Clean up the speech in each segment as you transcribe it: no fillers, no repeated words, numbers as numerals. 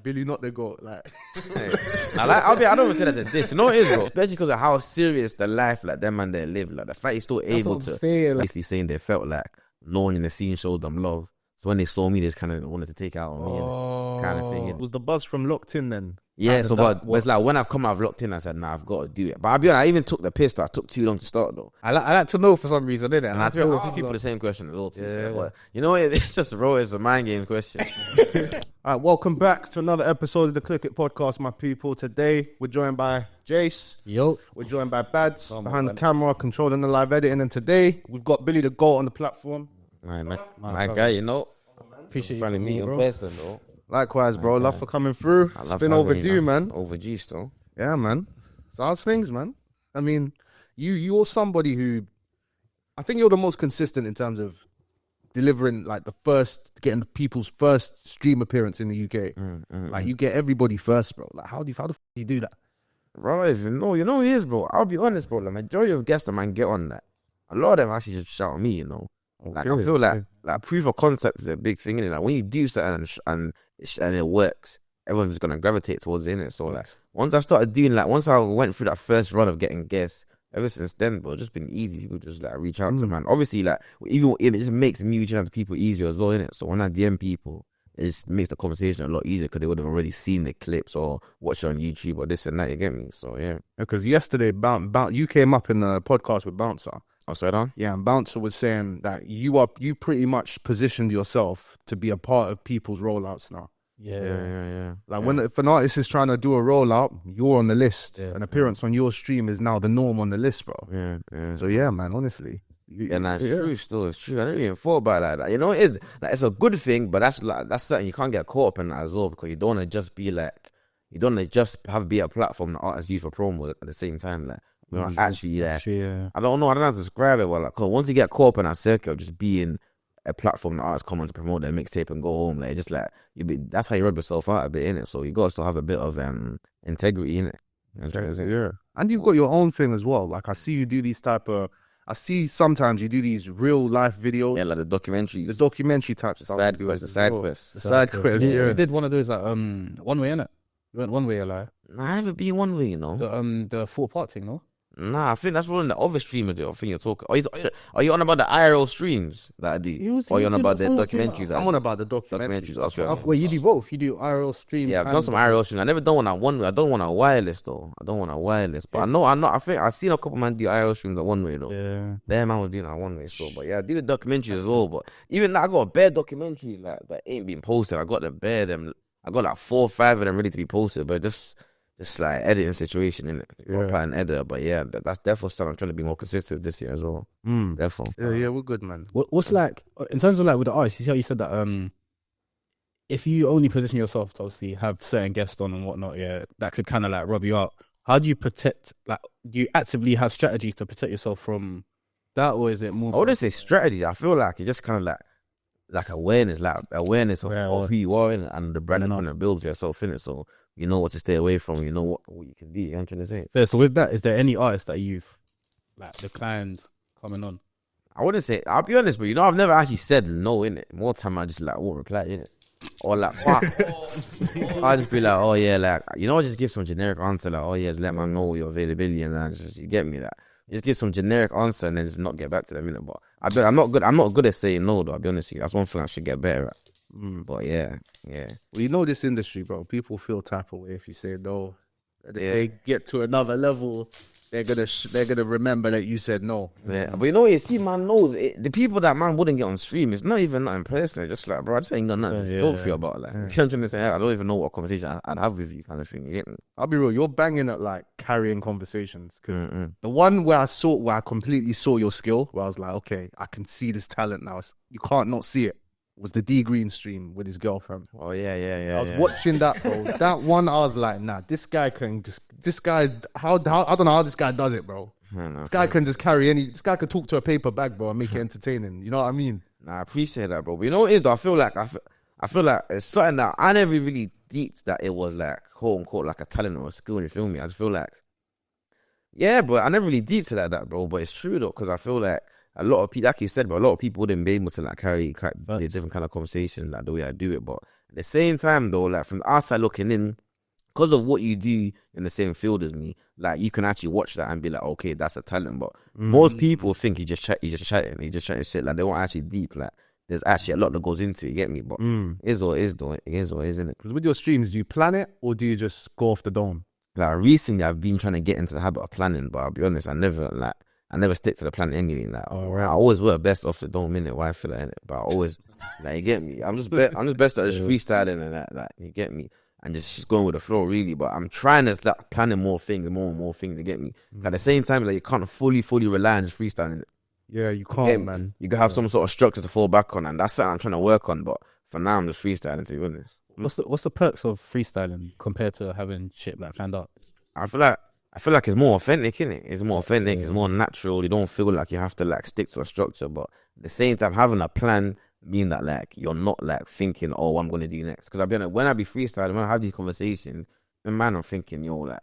Billy not the GOAT. Like, Hey, I don't even say that to this. You know what it is, bro? Especially because of how serious the life like them man they live. Like the fact he's still able to basically saying they felt like no one in the scene showed them love. So when they saw me, they just kind of wanted to take it out on me, kind of thing. Was the buzz from Locked In then? Yeah, so but it's like when I've come out of Locked In, I said, nah, I've got to do it. But I'll be honest, I even took the piss, but I took too long to start though. I like to know for some reason, innit? And I ask people the same question as well. Yeah. But you know, it's just it's a mind game question. All right, welcome back to another episode of the Click It Podcast, my people. Today we're joined by Jace. Yo. We're joined by Bads behind the camera, controlling the live editing. And today we've got Billy the GOAT on the platform. My guy, you know. Appreciate you meet in person, though. Likewise, bro. Love for coming through. It's been overdue, man. Overdue still. Yeah, man. So how's things, man? I mean, you're somebody who, I think you're the most consistent in terms of delivering like getting people's first stream appearance in the UK. Like you get everybody first, bro. Like how the fuck do you do that? Bro, you know it is, bro. I'll be honest, bro. The majority of guests that man get on that, a lot of them actually just shout at me, you know. Like I feel like proof of concept is a big thing, innit? Like when you do something and it works, everyone's gonna gravitate towards it, innit? So like once I went through that first run of getting guests, ever since then, bro, it's just been easy. People just like reach out to man. Obviously, like even it just makes me reaching out to people easier as well, innit? So when I DM people, it just makes the conversation a lot easier because they would have already seen the clips or watched it on YouTube or this and that. You get me? So yeah. Because yesterday, you came up in the podcast with Bouncer. Oh, straight on? Yeah, and Bouncer was saying that you pretty much positioned yourself to be a part of people's rollouts now. Yeah. Like if an artist is trying to do a rollout, you're on the list. Yeah. An appearance on your stream is now the norm on the list, bro. Yeah. So yeah, man, honestly. It's true still, it's true. I didn't even thought about that. You know, it's a good thing, but that's something you can't get caught up in that as well because you don't want to just be like, you don't want to just be a platform that artists use for promo at the same time. Like, you know, actually, I don't know how to describe it well. Like, cause once you get caught up in that circle of just being a platform that artists come on to promote their mixtape and go home, like just like that's how you rub yourself out a bit, innit? So you got to still have a bit of integrity, innit? I'm trying to say, yeah. And you've got your own thing as well. Like I see you do these I see sometimes you do these real life videos. Yeah, like the documentaries. The documentary types. The side quests. The side quests. You did one of those like one way, innit? You went one way, like. Nah, I haven't been one way, you know. The 4-part thing, no? Nah, I think that's one of the other streamers do. I think you're talking. Are you on about the IRL streams that I do? Or are you on about the documentaries? I'm on about the documentaries. Okay. Wait, you do both? You do IRL streams? Yeah, I've done some IRL streams. I never done one on one way. I don't want a wireless though. But I think I've seen a couple man do IRL streams at one way though. Yeah. Their man was doing that one way. So, but yeah, I do the documentaries as well. But even that, I got a bare documentary like that ain't been posted. I got like 4 or 5 of them ready to be posted, but just like editing situation in it. And editor, but yeah, that's definitely something I'm trying to be more consistent with this year as well. Definitely. Yeah, we're good, man. What's like in terms of like with the artists? You said that if you only position yourself to obviously have certain guests on and whatnot, yeah, that could kind of like rub you out. How do you protect? Like, do you actively have strategies to protect yourself from that, or is it more? I wouldn't say strategy. I feel like it's just kind of like awareness of who you are and the brand and it builds yourself in it. So you know what to stay away from. You know what you can do. You know what I'm trying to say? Fair. So with that, is there any artists that you've like declined coming on? I wouldn't say. I'll be honest, but I've never actually said no in it. More time I just like won't reply in it, or like I'll just be like, oh yeah, like just give some generic answer like, oh yeah, just let me know your availability and just you get me that. Just give some generic answer and then just not get back to them in it. But I'm not good at saying no though. I'll be honest with you. That's one thing I should get better at. But yeah. Well, you know this industry, bro. People feel type of way if you say no. They get to another level, they're gonna remember that you said no. Yeah, but you see, man, no, the people that man wouldn't get on stream, it's not even nothing personal. Just like, bro, I just ain't got nothing to talk to you about. Like, you know what I'm trying to say? I don't even know what conversation I'd have with you, kind of thing. You get me? I'll be real. You're banging at like carrying conversations. Cause the one where I completely saw your skill, where I was like, okay, I can see this talent now. You can't not see it. Was the D Green stream with his girlfriend. Oh yeah. I was watching that, bro. That one, I was like, nah, this guy, how, I don't know how this guy does it, bro. This guy can just this guy could talk to a paper bag, bro, and make it entertaining. You know what I mean? Nah, I appreciate that, bro. But you know what it is, though? I feel like it's something that I never really deeped that it was like, quote unquote, like a talent or a skill, you feel me? I just feel like, yeah, bro, I never really deeped to that, bro. But it's true, though, because I feel like a lot of people, like you said, but a lot of people wouldn't be able to like carry the different kind of conversation like the way I do it. But At the same time, though, like from the outside looking in, because of what you do in the same field as me, like you can actually watch that and be like, okay, that's a talent. But most people think you just chatting shit. Like they won't actually deep. Like there's actually a lot that goes into it. You get me? But it is what it is, though. It is what it is, innit? Because with your streams, do you plan it or do you just go off the dome? Like recently, I've been trying to get into the habit of planning, but I'll be honest, I never stick to the plan anyway. Like, I always work best off the dome, innit? Why I feel like it, but I always, like, you get me. I'm just best at just freestyling and that. Like, you get me, and just going with the flow, really. But I'm trying to start planning more and more things. You get me. At the same time, like, you can't fully rely on just freestyling. Yeah, you can't, man. You can have some sort of structure to fall back on, and that's something I'm trying to work on. But for now, I'm just freestyling, to be honest. What's the perks of freestyling compared to having shit like planned out? I feel like it's more authentic, innit? It's more authentic, it's more natural. You don't feel like you have to like stick to a structure, but at the same time, having a plan mean that like you're not like thinking, oh, what I'm gonna do next. Because I'll be honest, when I be freestyling, when I have these conversations, man, I'm thinking, yo, like,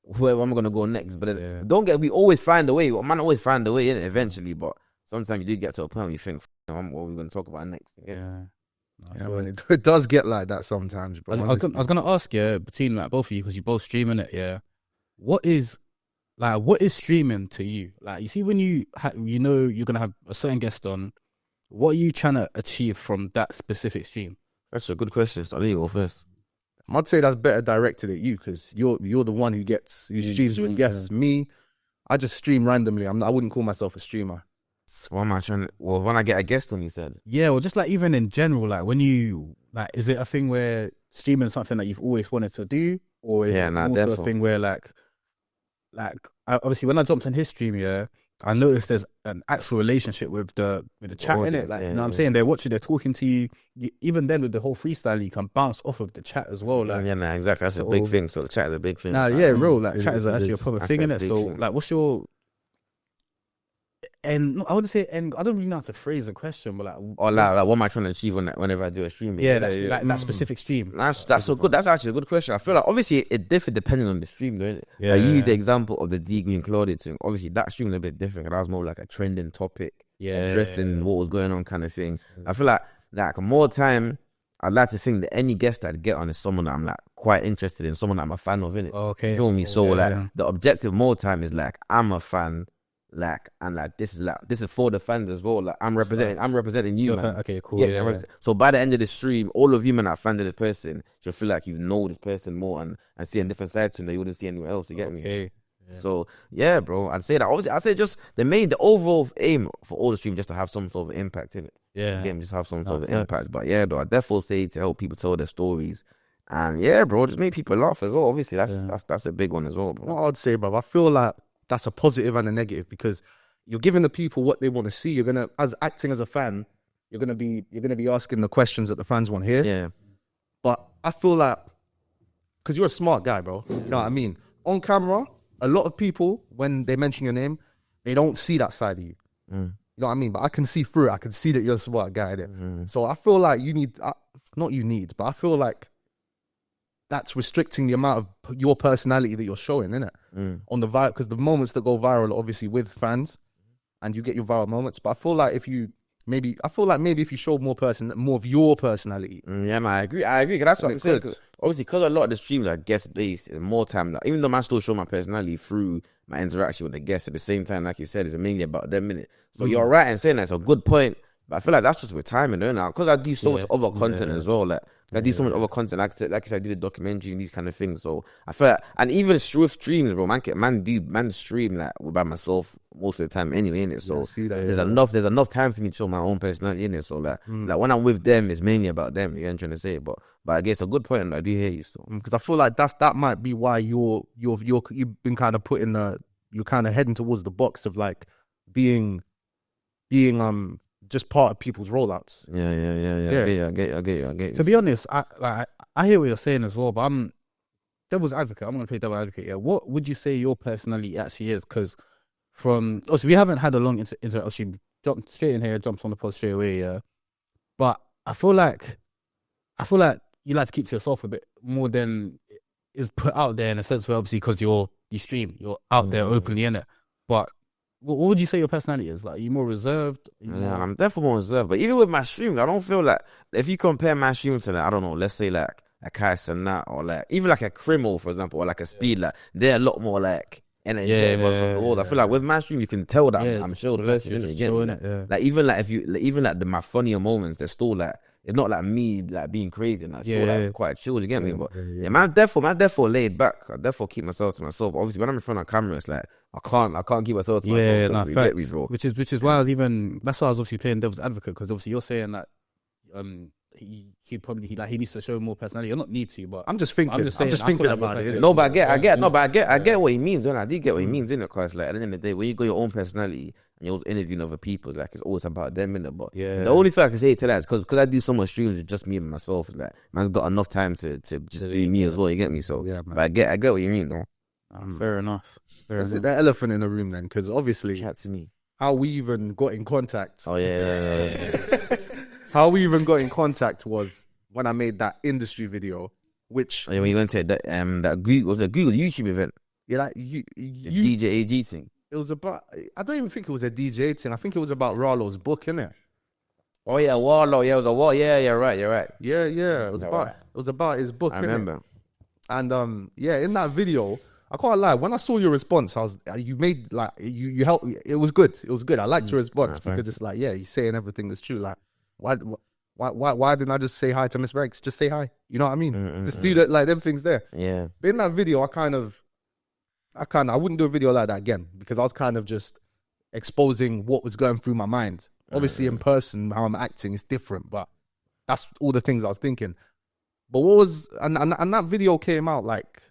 where am I gonna go next? But then, we always find a way. Man, always find a way, innit? Eventually, but sometimes you do get to a point where you think, what are we gonna talk about next? Yeah, man, it does get like that sometimes, bro. I was gonna ask you, between like both of you, because you both streaming it, yeah. What is streaming to you? Like, you see, when you know you're gonna have a certain guest on, what are you trying to achieve from that specific stream? That's a good question. So I think you go first. I'd say that's better directed at you because you're the one who streams with guests. Me, I just stream randomly. I wouldn't call myself a streamer. What am I trying to? Well, when I get a guest on, you said. Yeah, well, just like even in general, like when you like, is it a thing where streaming is something that you've always wanted to do, or is it also a thing where like obviously when I jumped on his stream, yeah, I noticed there's an actual relationship with the chat, innit? Like, you know what I'm saying? They're watching, they're talking to you. Even then with the whole freestyle, you can bounce off of the chat as well. Like, yeah, exactly. That's a big thing. So the chat is a big thing. Real. Like, chat is actually a proper thing, innit? So, like, what's your... And I wouldn't say, and I don't really know how to phrase the question, but like, or like what am I trying to achieve whenever I do a stream? Yeah, like that specific stream. That's so good. That's actually a good question. I feel like obviously it differed depending on the stream, though, innit? Yeah. Like, you use the example of the D Green Claudia thing. Obviously that stream was a bit different. That was more like a trending topic, addressing what was going on, kind of thing. I feel like more time, I'd like to think that any guest I'd get on is someone that I'm like quite interested in, someone that I'm a fan of, innit? Okay. You feel me? So the objective more time is like I'm a fan. Like, and like this is for the fans as well. Like I'm representing you, man. Okay, cool. Yeah. So by the end of the stream, all of you men that fan of this person, you'll feel like you know this person more and see a different side to him that you wouldn't see anywhere else. You get me? Yeah. So yeah, bro, I'd say that. Obviously, I'd say just the overall aim for all the stream just to have some sort of impact in it. Yeah. Again, just have some sort of impact. But yeah, though, I definitely say to help people tell their stories. And yeah, bro, just make people laugh as well. Obviously, that's a big one as well, bro. What I'd say, bro, I feel like that's a positive and a negative because you're giving the people what they want to see. You're gonna, as acting as a fan, you're gonna be asking the questions that the fans want to hear. Yeah. But I feel like because you're a smart guy, bro. You know what I mean? On camera, a lot of people when they mention your name, they don't see that side of you. You know what I mean? But I can see through it. I can see that you're a smart guy there. So I feel like but I feel like that's restricting the amount of your personality that you're showing, innit? On the viral, because the moments that go viral are obviously with fans, and you get your viral moments. But I feel like if you show more of your personality. Yeah, man, I agree. Cause that's what I'm saying. Obviously, because a lot of the streams are guest based, it's more time. Like, even though I still show my personality through my interaction with the guests, at the same time, like you said, it's mainly about them, innit? So you're right in saying that's a good point. But I feel like that's just with timing, don't I? Because I do so much other content as well. Like I do so much other content. Like I said, I did a documentary and these kind of things. So I feel like, and even with streams, bro, man stream like by myself most of the time anyway, innit? So there's enough time for me to show my own personality, innit? So like when I'm with them, it's mainly about them. You know what I'm trying to say? But I guess a good point, and I do hear you still. Because I feel like that might be why you've been kind of you're kind of heading towards the box of like being just part of people's rollouts. Yeah. I get you. To be honest, I hear what you're saying as well, but I'm devil's advocate. I'm going to play devil's advocate. Yeah. What would you say your personality actually is? Because we haven't had a long interaction. She jumped straight in here, jumps on the pod straight away. Yeah. But I feel like you like to keep to yourself a bit more than is put out there in a sense where obviously because you stream, you're out there openly in it. But what would you say your personality is? Like, are you more reserved? Yeah, I'm definitely more reserved. But even with my streams, I don't feel like if you compare my streams to like, I don't know, let's say like a Kai Sanat or like even like a Criminal, for example, or like a Speed, like they're a lot more like energetic. I feel like with my stream, you can tell that I'm chilled. Like even like if you even like my funnier moments, they're still like. It's not like me like being crazy and still like quite chill, you get me? But man, therefore laid back. I therefore keep myself to myself. But obviously when I'm in front of camera, it's like I can't keep myself to myself. Get me, bro. Which is why that's why I was obviously playing devil's advocate, because obviously you're saying that he needs to show more personality. You're not need to, but I'm just thinking about it. No, but I get what he means. I do get what he means, innit? Because like at the end of the day, when you got your own personality and you're interviewing other people, like it's always about them, innit? But the only thing I can say to that is because I do so much streams with just me and myself. It's like man's got enough time to just be me as well. You get me? So but I get what you mean, though. Fair enough. Is it the elephant in the room then? Because obviously, chat to me. How we even got in contact. Oh yeah. How we even got in contact was when I made that industry video, which when you went to that Google YouTube event. Yeah, like you DJ AG thing. It was about. I don't even think it was a DJ thing. I think it was about Rallo's book, innit? Oh yeah, Warlow. Yeah, it was a Wall. Yeah, you're right. Yeah. It was about his book. I remember. And in that video, I can't lie. When I saw your response, you made like you helped. It was good. I liked your response because it's like you're saying everything that's true. Like why didn't I just say hi to Miss Banks? Just say hi. You know what I mean? Just do that. Like everything's there. Yeah. But in that video, I wouldn't do a video like that again because I was kind of just exposing what was going through my mind. Obviously, in person, how I'm acting is different, but that's all the things I was thinking. But and that video came out like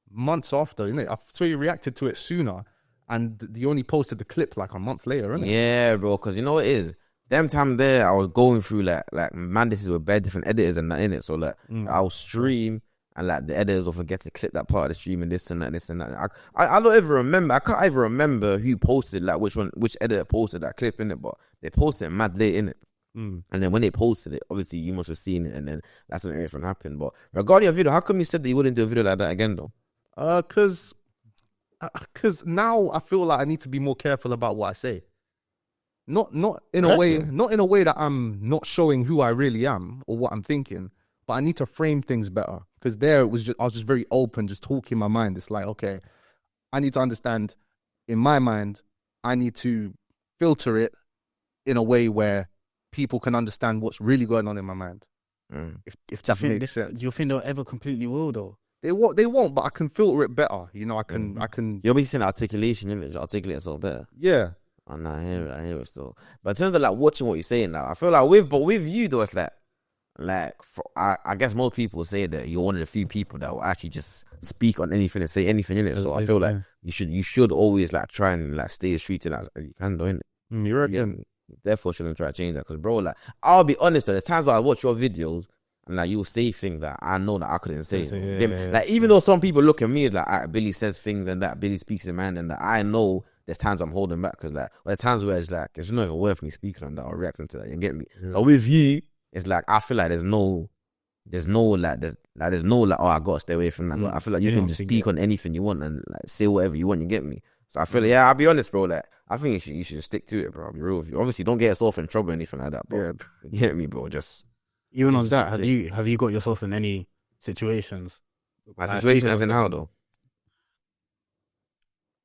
months after, innit? I saw you reacted to it sooner, and you only posted the clip like a month later, innit? Yeah, bro. Because you know what it is. Them time there, I was going through like man, this is with bare different editors and that in it. So like, I'll stream. And like the editors will forget to clip that part of the stream and this and that. I don't ever remember. I can't even remember who posted like which editor posted that clip in it, but they posted it mad late in it. And then when they posted it, obviously you must have seen it, and then that's when everything happened. But regarding your video, how come you said that you wouldn't do a video like that again though? Cause now I feel like I need to be more careful about what I say. Not in a way that I'm not showing who I really am or what I'm thinking. But I need to frame things better because I was just very open, just talking my mind. It's like, okay, I need to understand in my mind, I need to filter it in a way where people can understand what's really going on in my mind. If that makes sense. Do you think they'll ever completely will though? They won't, but I can filter it better. You know, I can. You'll be saying articulation, innit? Articulate yourself better. Yeah. I know, I hear it still. But in terms of like watching what you're saying now, I feel like with you though, it's I guess most people say that you're one of the few people that will actually just speak on anything and say anything in it. So I feel like you should always like try and like stay as true to that as you can, though, innit? You reckon? Therefore, shouldn't try to change that because, bro, like I'll be honest though, there's times where I watch your videos and like you'll say things that I know that I couldn't say. Like even though some people look at me as like Billy says things and that Billy speaks in man and that I know. There's times I'm holding back because like there's times where it's like it's not even worth me speaking on that or reacting to that. You get me? But with you. It's like I feel like there's no oh I gotta stay away from that. I feel like you can just speak on anything you want and like say whatever you want. You get me? So I feel like I'll be honest, bro. Like I think you should stick to it, bro. I'll be real with you. Obviously, don't get yourself in trouble or anything like that. But you get me, bro. Just even on that, have you got yourself in any situations? My situation as in how though?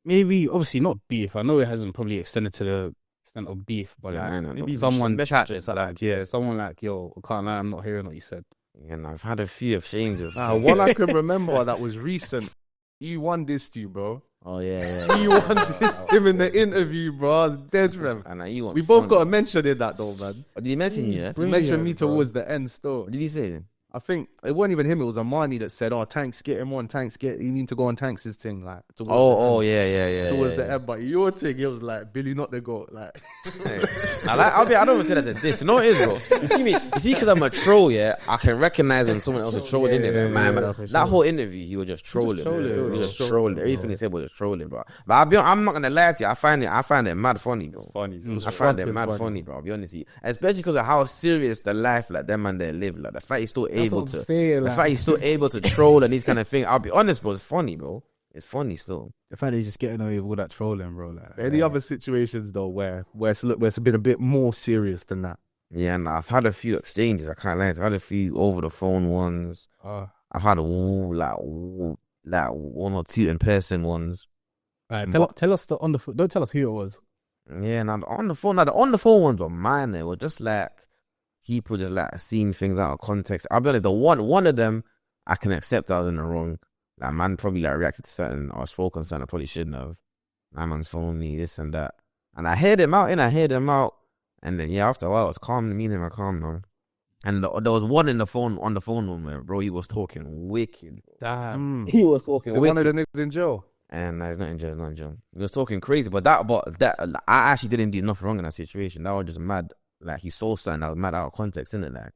Maybe obviously not beef. I know it hasn't probably exted to the extent of beef, but maybe someone chats like someone like, yo, I can't lie, I'm not hearing what you said. Yeah, and I've had a few exchanges. One I can remember that was recent. E1 dissed you, bro. Oh yeah. E1 dissed him in the interview, bro. I was dead, Rev. And E1 we both got to mention it, that though, man. Did he mention you? He mentioned me towards the end still. What did he say then? I think it wasn't even him. It was Amani that said, "Oh, Tankz, get him on. You need to go on Tank's thing." Like, yeah. Towards the end, but your thing, it was like Billy, not the goat. Like, I don't even say that as a diss. You know what it is, bro? You see, because I'm a troll. Yeah, I can recognize when someone else is trolling in it. Man, that whole interview, he was just trolling. He was just trolling. Everything he said was just trolling, bro. But I'm not gonna lie to you. I find it mad funny, bro. It's funny. I find it mad funny, bro. I'll be honest with you, especially because of how serious the life like them man they live. Like the fact he's still able to. The fact he's still able to troll and these kind of things. I'll be honest, bro. It's funny, bro. it's funny still. The fact that he's just getting away with all that trolling, bro. Like, Any other situations though where it's been a bit more serious than that? Yeah, and I've had a few exchanges. I can't lie. I've had a few over the phone ones. I've had like 1 or 2 in person ones. Right, tell us on the phone. Don't tell us who it was. Yeah, now the on the phone ones were mine. They were just like people just like seeing things out of context. I'll be honest, the one of them I can accept I was in the wrong. Like man probably like reacted to something or spoke on something I probably shouldn't have. My man's phoned me, this and that. And I heard him out, and then after a while it was calm, me and him are calm now. And there was one on the phone room where bro, he was talking wicked. Damn. He was talking wicked. One of the niggas in jail. And he's not in jail, He was talking crazy, but that I actually didn't do nothing wrong in that situation. That was just mad. Like he saw something that was mad out of context, innit?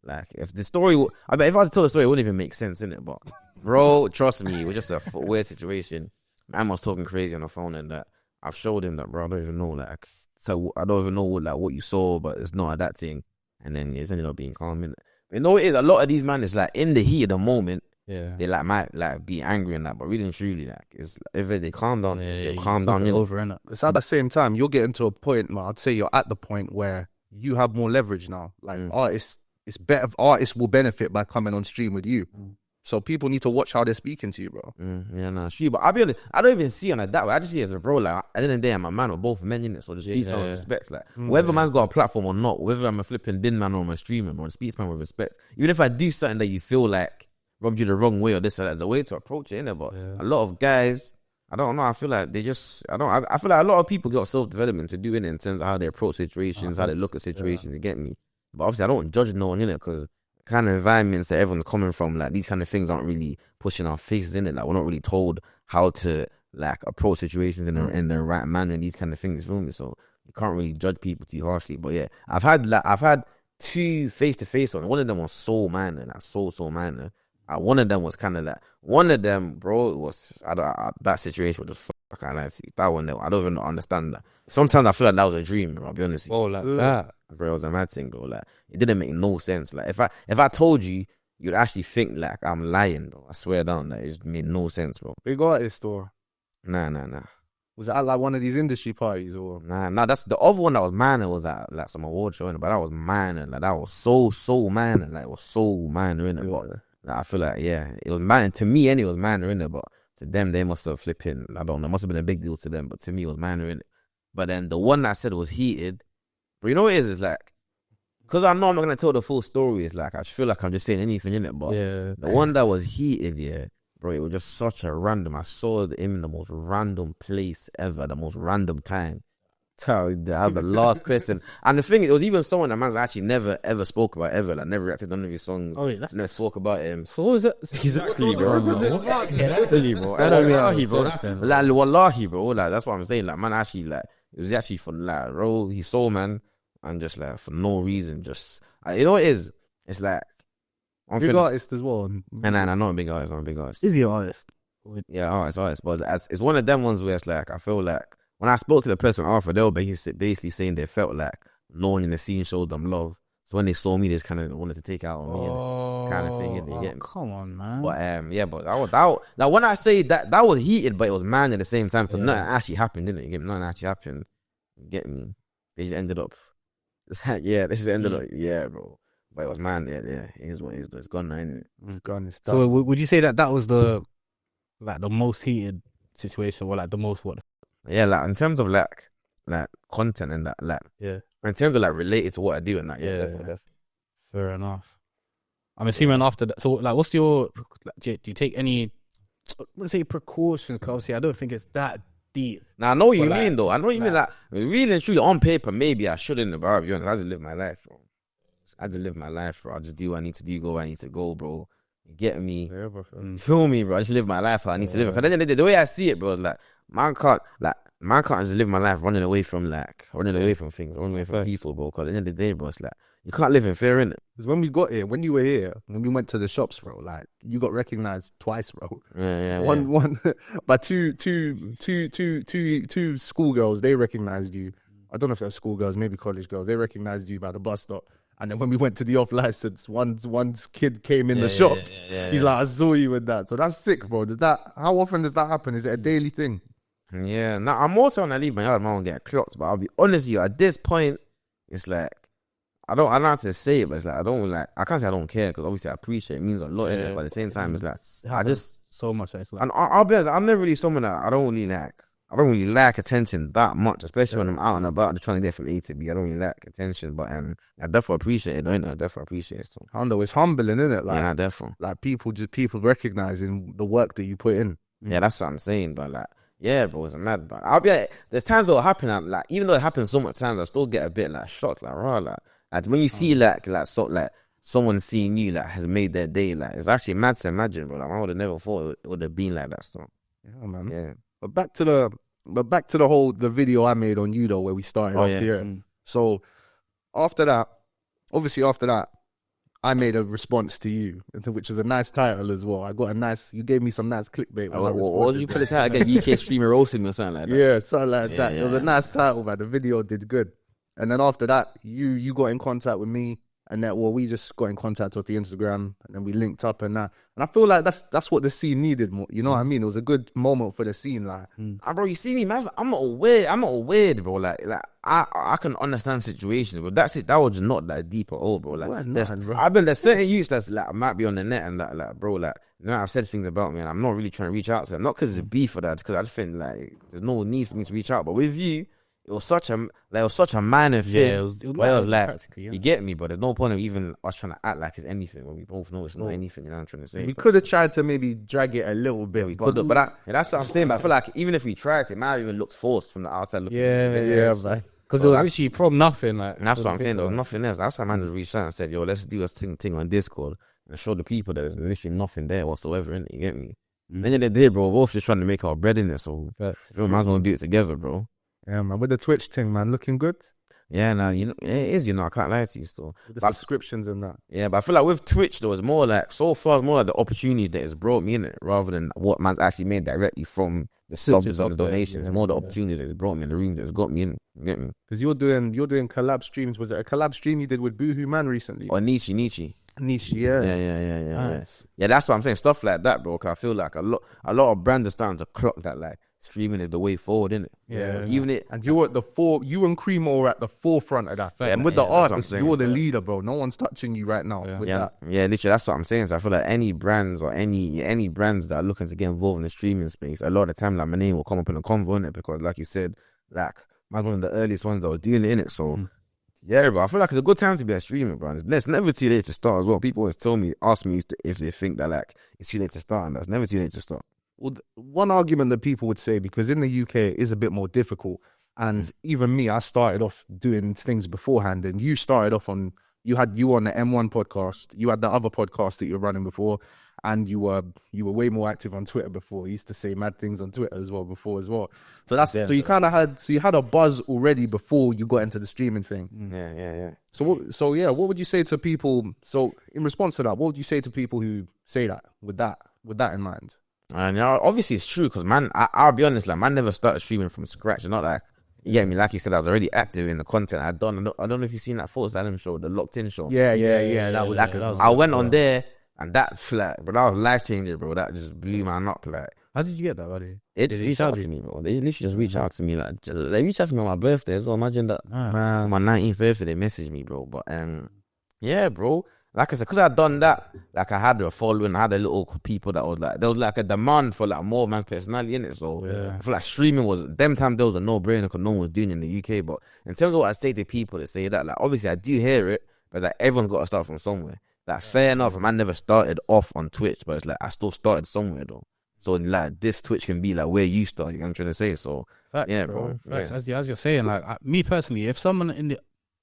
Like if the story, I bet if I was to tell the story, it wouldn't even make sense, innit? But bro, trust me, it was just a weird situation. Man was talking crazy on the phone, and that I've showed him that, bro. I don't even know, like, so I don't even know what you saw, but it's not that thing. And then it's ended up being calm, innit? But you know what it is? A lot of these man is like in the heat of the moment. Yeah, they like might like be angry and that, but really and truly, like, it's if they calm down, they calm down. Over, innit? It's at the same time you're getting to a point, man. I'd say you're at the point where you have more leverage now. Like artists, it's better. Artists will benefit by coming on stream with you. So people need to watch how they're speaking to you, bro. Yeah, nah, sure. But I'll be honest, I don't even see it like that way. I just see it as a bro. Like at the end of the day, I'm a man with both men in it. So just speak with respect. Like whether man's got a platform or not, whether I'm a flipping bin man or I'm a streamer, or speak man with respect. Even if I do something that you feel like rubbed you the wrong way or this or that, there's a way to approach it, innit? But a lot of guys, I don't know. I feel like they just, I feel like a lot of people got self-development to do it in terms of how they approach situations, how they look at situations. You get me? But obviously, I don't judge no one in it because kind of environments that everyone's coming from, like these kind of things aren't really pushing our faces in it. Like we're not really told how to like approach situations in the right manner and these kind of things. Feel me? So you can't really judge people too harshly. But yeah, I've had 2 face-to-face ones. One of them was so minor, like so minor. One of them was kind of like, one of them, bro, it was, that situation was just fuck, I can't see. That one, I don't even understand that. Sometimes I feel like that was a dream, bro, I'll be honest with you. Oh, like that. Bro, it was a mad thing, bro. Like, it didn't make no sense. Like, if I told you, you'd actually think, like, I'm lying, bro. I swear down, like, it just made no sense, bro. Big artist or? Nah. Was it at like one of these industry parties or? Nah, that's the other one that was minor was at like some award show, but that was minor. Like, that was so minor. Like, it was so minor in it, but I feel like, it was minor. To me, anyway, it was minor in it, but to them, they must have flipping, I don't know, it must have been a big deal to them, but to me, it was minor in it. But then the one that I said was heated, but you know what it is? It's like, because I know I'm not going to tell the full story, it's like, I feel like I'm just saying anything in it, but the one that was heated, bro, it was just such a random, I saw him in the most random place ever, the most random time. The last question, and the thing is, it was even someone that man's actually never ever spoke about ever, like never reacted to none of his songs. Oh, yeah, never spoke about him. So what was it? Exactly, bro. Wallahi, bro. Like wallahi, bro. Like that's what I'm saying. Like man, actually, like it was actually for like, bro, he saw man, and just like for no reason, just you know what it is? It's like I'm big artist as well. And I'm not a big artist. I'm a big artist. Is he an artist? Yeah, artist. But it's one of them ones where it's like I feel like. When I spoke to the person after, they were basically saying they felt like no one in the scene showed them love. So when they saw me, they just kind of wanted to take out on me, kind of thing. You get me? Come on, man. But but that now when I say that was heated, but it was man at the same time. So nothing actually happened, didn't it? You get me? Nothing actually happened. You get me? They just ended up. This is ended up. Bro. But it was man. Yeah. It is what it is. It's gone now, isn't it? It's gone. It's so would you say that was the most heated situation, or like the most what? Yeah, like in terms of like content and that, like in terms of like related to what I do and that, definitely. Fair enough. I'm assuming after that. So like, what's your? Do you take any? Let's say precautions. Cause obviously, I don't think it's that deep. Now I know what you mean though. I know what you mean. Like really and truly, on paper, maybe I shouldn't. But I'll be honest, I just live my life, bro. I just do what I need to do. Go where I need to go, bro. You get me? Yeah, bro. Feel me, bro? I just live my life how I need to live it. Because the way I see it, bro, is like. Man can't just live my life running away from things, running away from people, bro. Because at the end of the day, bro, it's like you can't live in fear, innit? Because when we got here, when you were here, when we went to the shops, bro, like you got recognized twice, bro. One by two schoolgirls, they recognized you. I don't know if they're schoolgirls, maybe college girls. They recognized you by the bus stop, And then when we went to the off license, one kid came in the shop. He's like, I saw you with that. So that's sick, bro. How often does that happen? Is it a daily thing? Yeah, now I'm more trying to leave my yard, man, and get clocked. But I'll be honest with you, at this point, it's like I don't have to say it, but it's like I can't say I don't care because obviously I appreciate it. It means a lot in it. But at the same time, it's like I just so much. It's like, and I'll be honest, I'm never really someone that I don't really like attention that much, especially when I'm out and about trying to get from A to B. I don't really like attention, but I definitely appreciate it. I definitely appreciate it. So. I know it's humbling, isn't it? Like, yeah, definitely. Like people recognizing the work that you put in. Yeah, that's what I'm saying. But like, yeah, bro, it's mad. But I'll be like, there's times where it happen. And, like, even though it happens so much times, I still get a bit like shocked. Like, raw, like when you see like someone seeing you like has made their day. Like, it's actually mad to imagine, bro. Like, I would have never thought it would have been like that. So, yeah, man. Yeah. But back to the video I made on you though, where we started off here. So after that, I made a response to you, which was a nice title as well. You gave me some nice clickbait. What did you put the title again? UK streamer roasting me or something like that? Yeah, something like that. Yeah. It was a nice title, man. The video did good. And then after that, you got in contact with me, and we just got in contact with the Instagram, and then we linked up and that. And I feel like that's what the scene needed more. You know what I mean? It was a good moment for the scene, like. Bro, you see me, man. I'm not weird, bro. Like I can understand situations, but that's it. That was not that deep at all, bro. Like, there's certain youths that's like might be on the net and like, bro, like, you know, I've said things about me, and I'm not really trying to reach out to them. Not because it's beef or that, because I just think like there's no need for me to reach out. But with you, it was such a minor thing. Yeah, it was like, you get me, but there's no point of even us trying to act like it's anything when we both know it's not anything. You know what I'm trying to say? We could have tried to maybe drag it a little bit. We could have, but that's what I'm saying. But I feel like even if we tried, it might have even looked forced from the outside. Because it was actually from nothing. Like, and that's what I'm saying. There was nothing else. That's why man just reached out and said, "Yo, let's do a thing on Discord and show the people that there's literally nothing there whatsoever." In it, you get me? Then they did, bro. We're both just trying to make our bread in it, so we might as well do it together, bro. Yeah, man. With the Twitch thing, man, looking good. Yeah, nah, you know, it is, you know, I can't lie to you still. With the subscriptions and that. Yeah, but I feel like with Twitch, though, it's more like, so far, more like the opportunity that has brought me in it, rather than what man's actually made directly from the subs and the donations. More the opportunity that has brought me in the room that has got me in. You get me? Because you're doing collab streams. Was it a collab stream you did with Boohoo Man recently? Or Niche, yeah. Nice. Yeah, that's what I'm saying. Stuff like that, bro. Cause I feel like a lot of brands are starting to clock that, like, streaming is the way forward, isn't it? Yeah. And you're at you and Creamo are at the forefront of that. And with the artists, you're the leader, bro. No one's touching you right now with that. Yeah, literally, that's what I'm saying. So I feel like any brands or any brands that are looking to get involved in the streaming space, a lot of the time, like, my name will come up in a convo, innit? Because like you said, like, I'm one of the earliest ones that were doing it, innit? So yeah, bro, I feel like it's a good time to be a streamer, bro. It's never too late to start as well. People always ask me if they think that, like, it's too late to start, and that's never too late to start. Well, one argument that people would say, because in the UK it is a bit more difficult, and even me, I started off doing things beforehand, and you started off on you were on the M1 podcast, you had the other podcast that you were running before, and you were way more active on Twitter before. You used to say mad things on Twitter as well before as well. So so you kind of had a buzz already before you got into the streaming thing. Yeah. What would you say to people? So in response to that, what would you say to people who say that with that in mind? And obviously it's true, because man, I'll be honest, like, man never started streaming from scratch. It's not like, you get me, like you said, I was already active in the content I'd done. I don't know if you've seen that Force Adam show, the Locked In show. Yeah. That was like, I went on there, and that, like, bro, that was life changing, bro. That just blew my up, like. How did you get that, buddy? It reached out to me, bro. They literally just reached out to me, like, they reached out to me on my birthday as well. Imagine that. Man. On my 19th birthday, they messaged me, bro. But yeah, bro. Like I said, because I'd done that, like, I had a following, I had a little people that was like, there was like a demand for like more man's personality in it. So I feel like streaming was, them time there was a no-brainer because no one was doing it in the UK. But in terms of what I say to people that say that, like, obviously I do hear it, but like, everyone's got to start from somewhere. Like, fair enough, man never started off on Twitch, but it's like, I still started somewhere though. So like, this Twitch can be like where you start, you know what I'm trying to say? So facts, yeah, bro. Facts. Yeah. As you're saying, like, me personally, if someone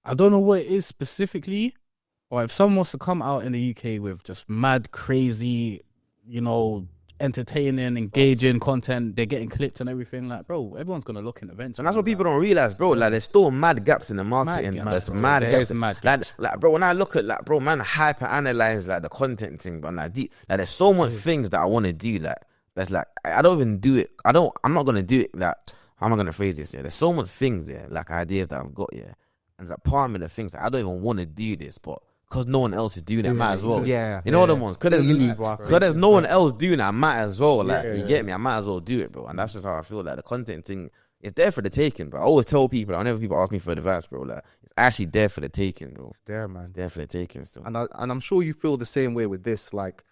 I don't know what it is specifically, or if someone wants to come out in the UK with just mad, crazy, you know, entertaining, engaging content, they're getting clipped and everything, like, bro, everyone's going to look in eventually. And that's what people don't realize, bro. Like, there's still mad gaps in the market. There's mad gaps. Like, bro, when I look at, like, bro, man, hyper-analyze, like, the content thing, but like, there's so much things that I want to do, like, that's like, I don't even do it. I'm not going to do it, like, how am I going to phrase this? Yeah, there's so much things there, like, ideas that I've got, yeah. And it's a part of me that thinks like, I don't even want to do this, but because no one else is doing it, I might as well. Yeah. You know them ones? Because there's no one else doing it, I might as well. Like, you get me? I might as well do it, bro. And that's just how I feel. Like, the content thing is there for the taking, bro. I always tell people, whenever people ask me for advice, bro, like, it's actually there for the taking, bro. There, man. There for the taking still. And I'm sure you feel the same way with this. Like,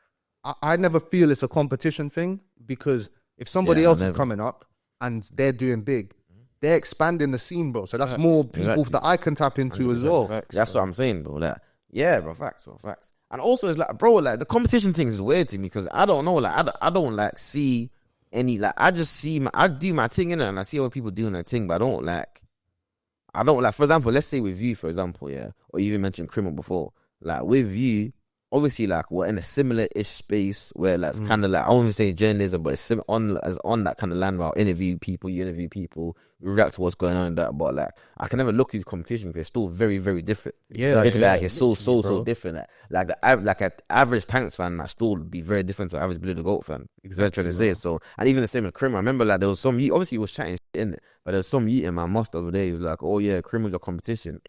I never feel it's a competition thing, because if somebody else is coming up and they're doing big, they're expanding the scene, bro. So that's more people that I can tap into as well. That's what I'm saying, bro. Like, yeah, bro, facts. And also, it's like, bro, like, the competition thing is weird to me, because I don't know, like, I don't like see any, like, I just see I do my thing in it, and I see other people doing their thing, but I don't like, for example, let's say with you, for example, yeah, or you even mentioned criminal before, like, with you, obviously, like, we're in a similar-ish space where, like, it's kind of like, I won't even say journalism, but it's on that kind of land where I interview people, you interview people, we react to what's going on and that, but, like, I can never look at the competition because it's still very, very different. Yeah. It's so different. Like an average Tankz fan might still be very different to an average Blue the Goat fan. Exactly. I'm trying to say. So, and even the same with Crim. I remember, like, there was some, obviously, he was chatting shit in it, but there was some eating my must the other day. He was like, oh, yeah, Crim was a competition.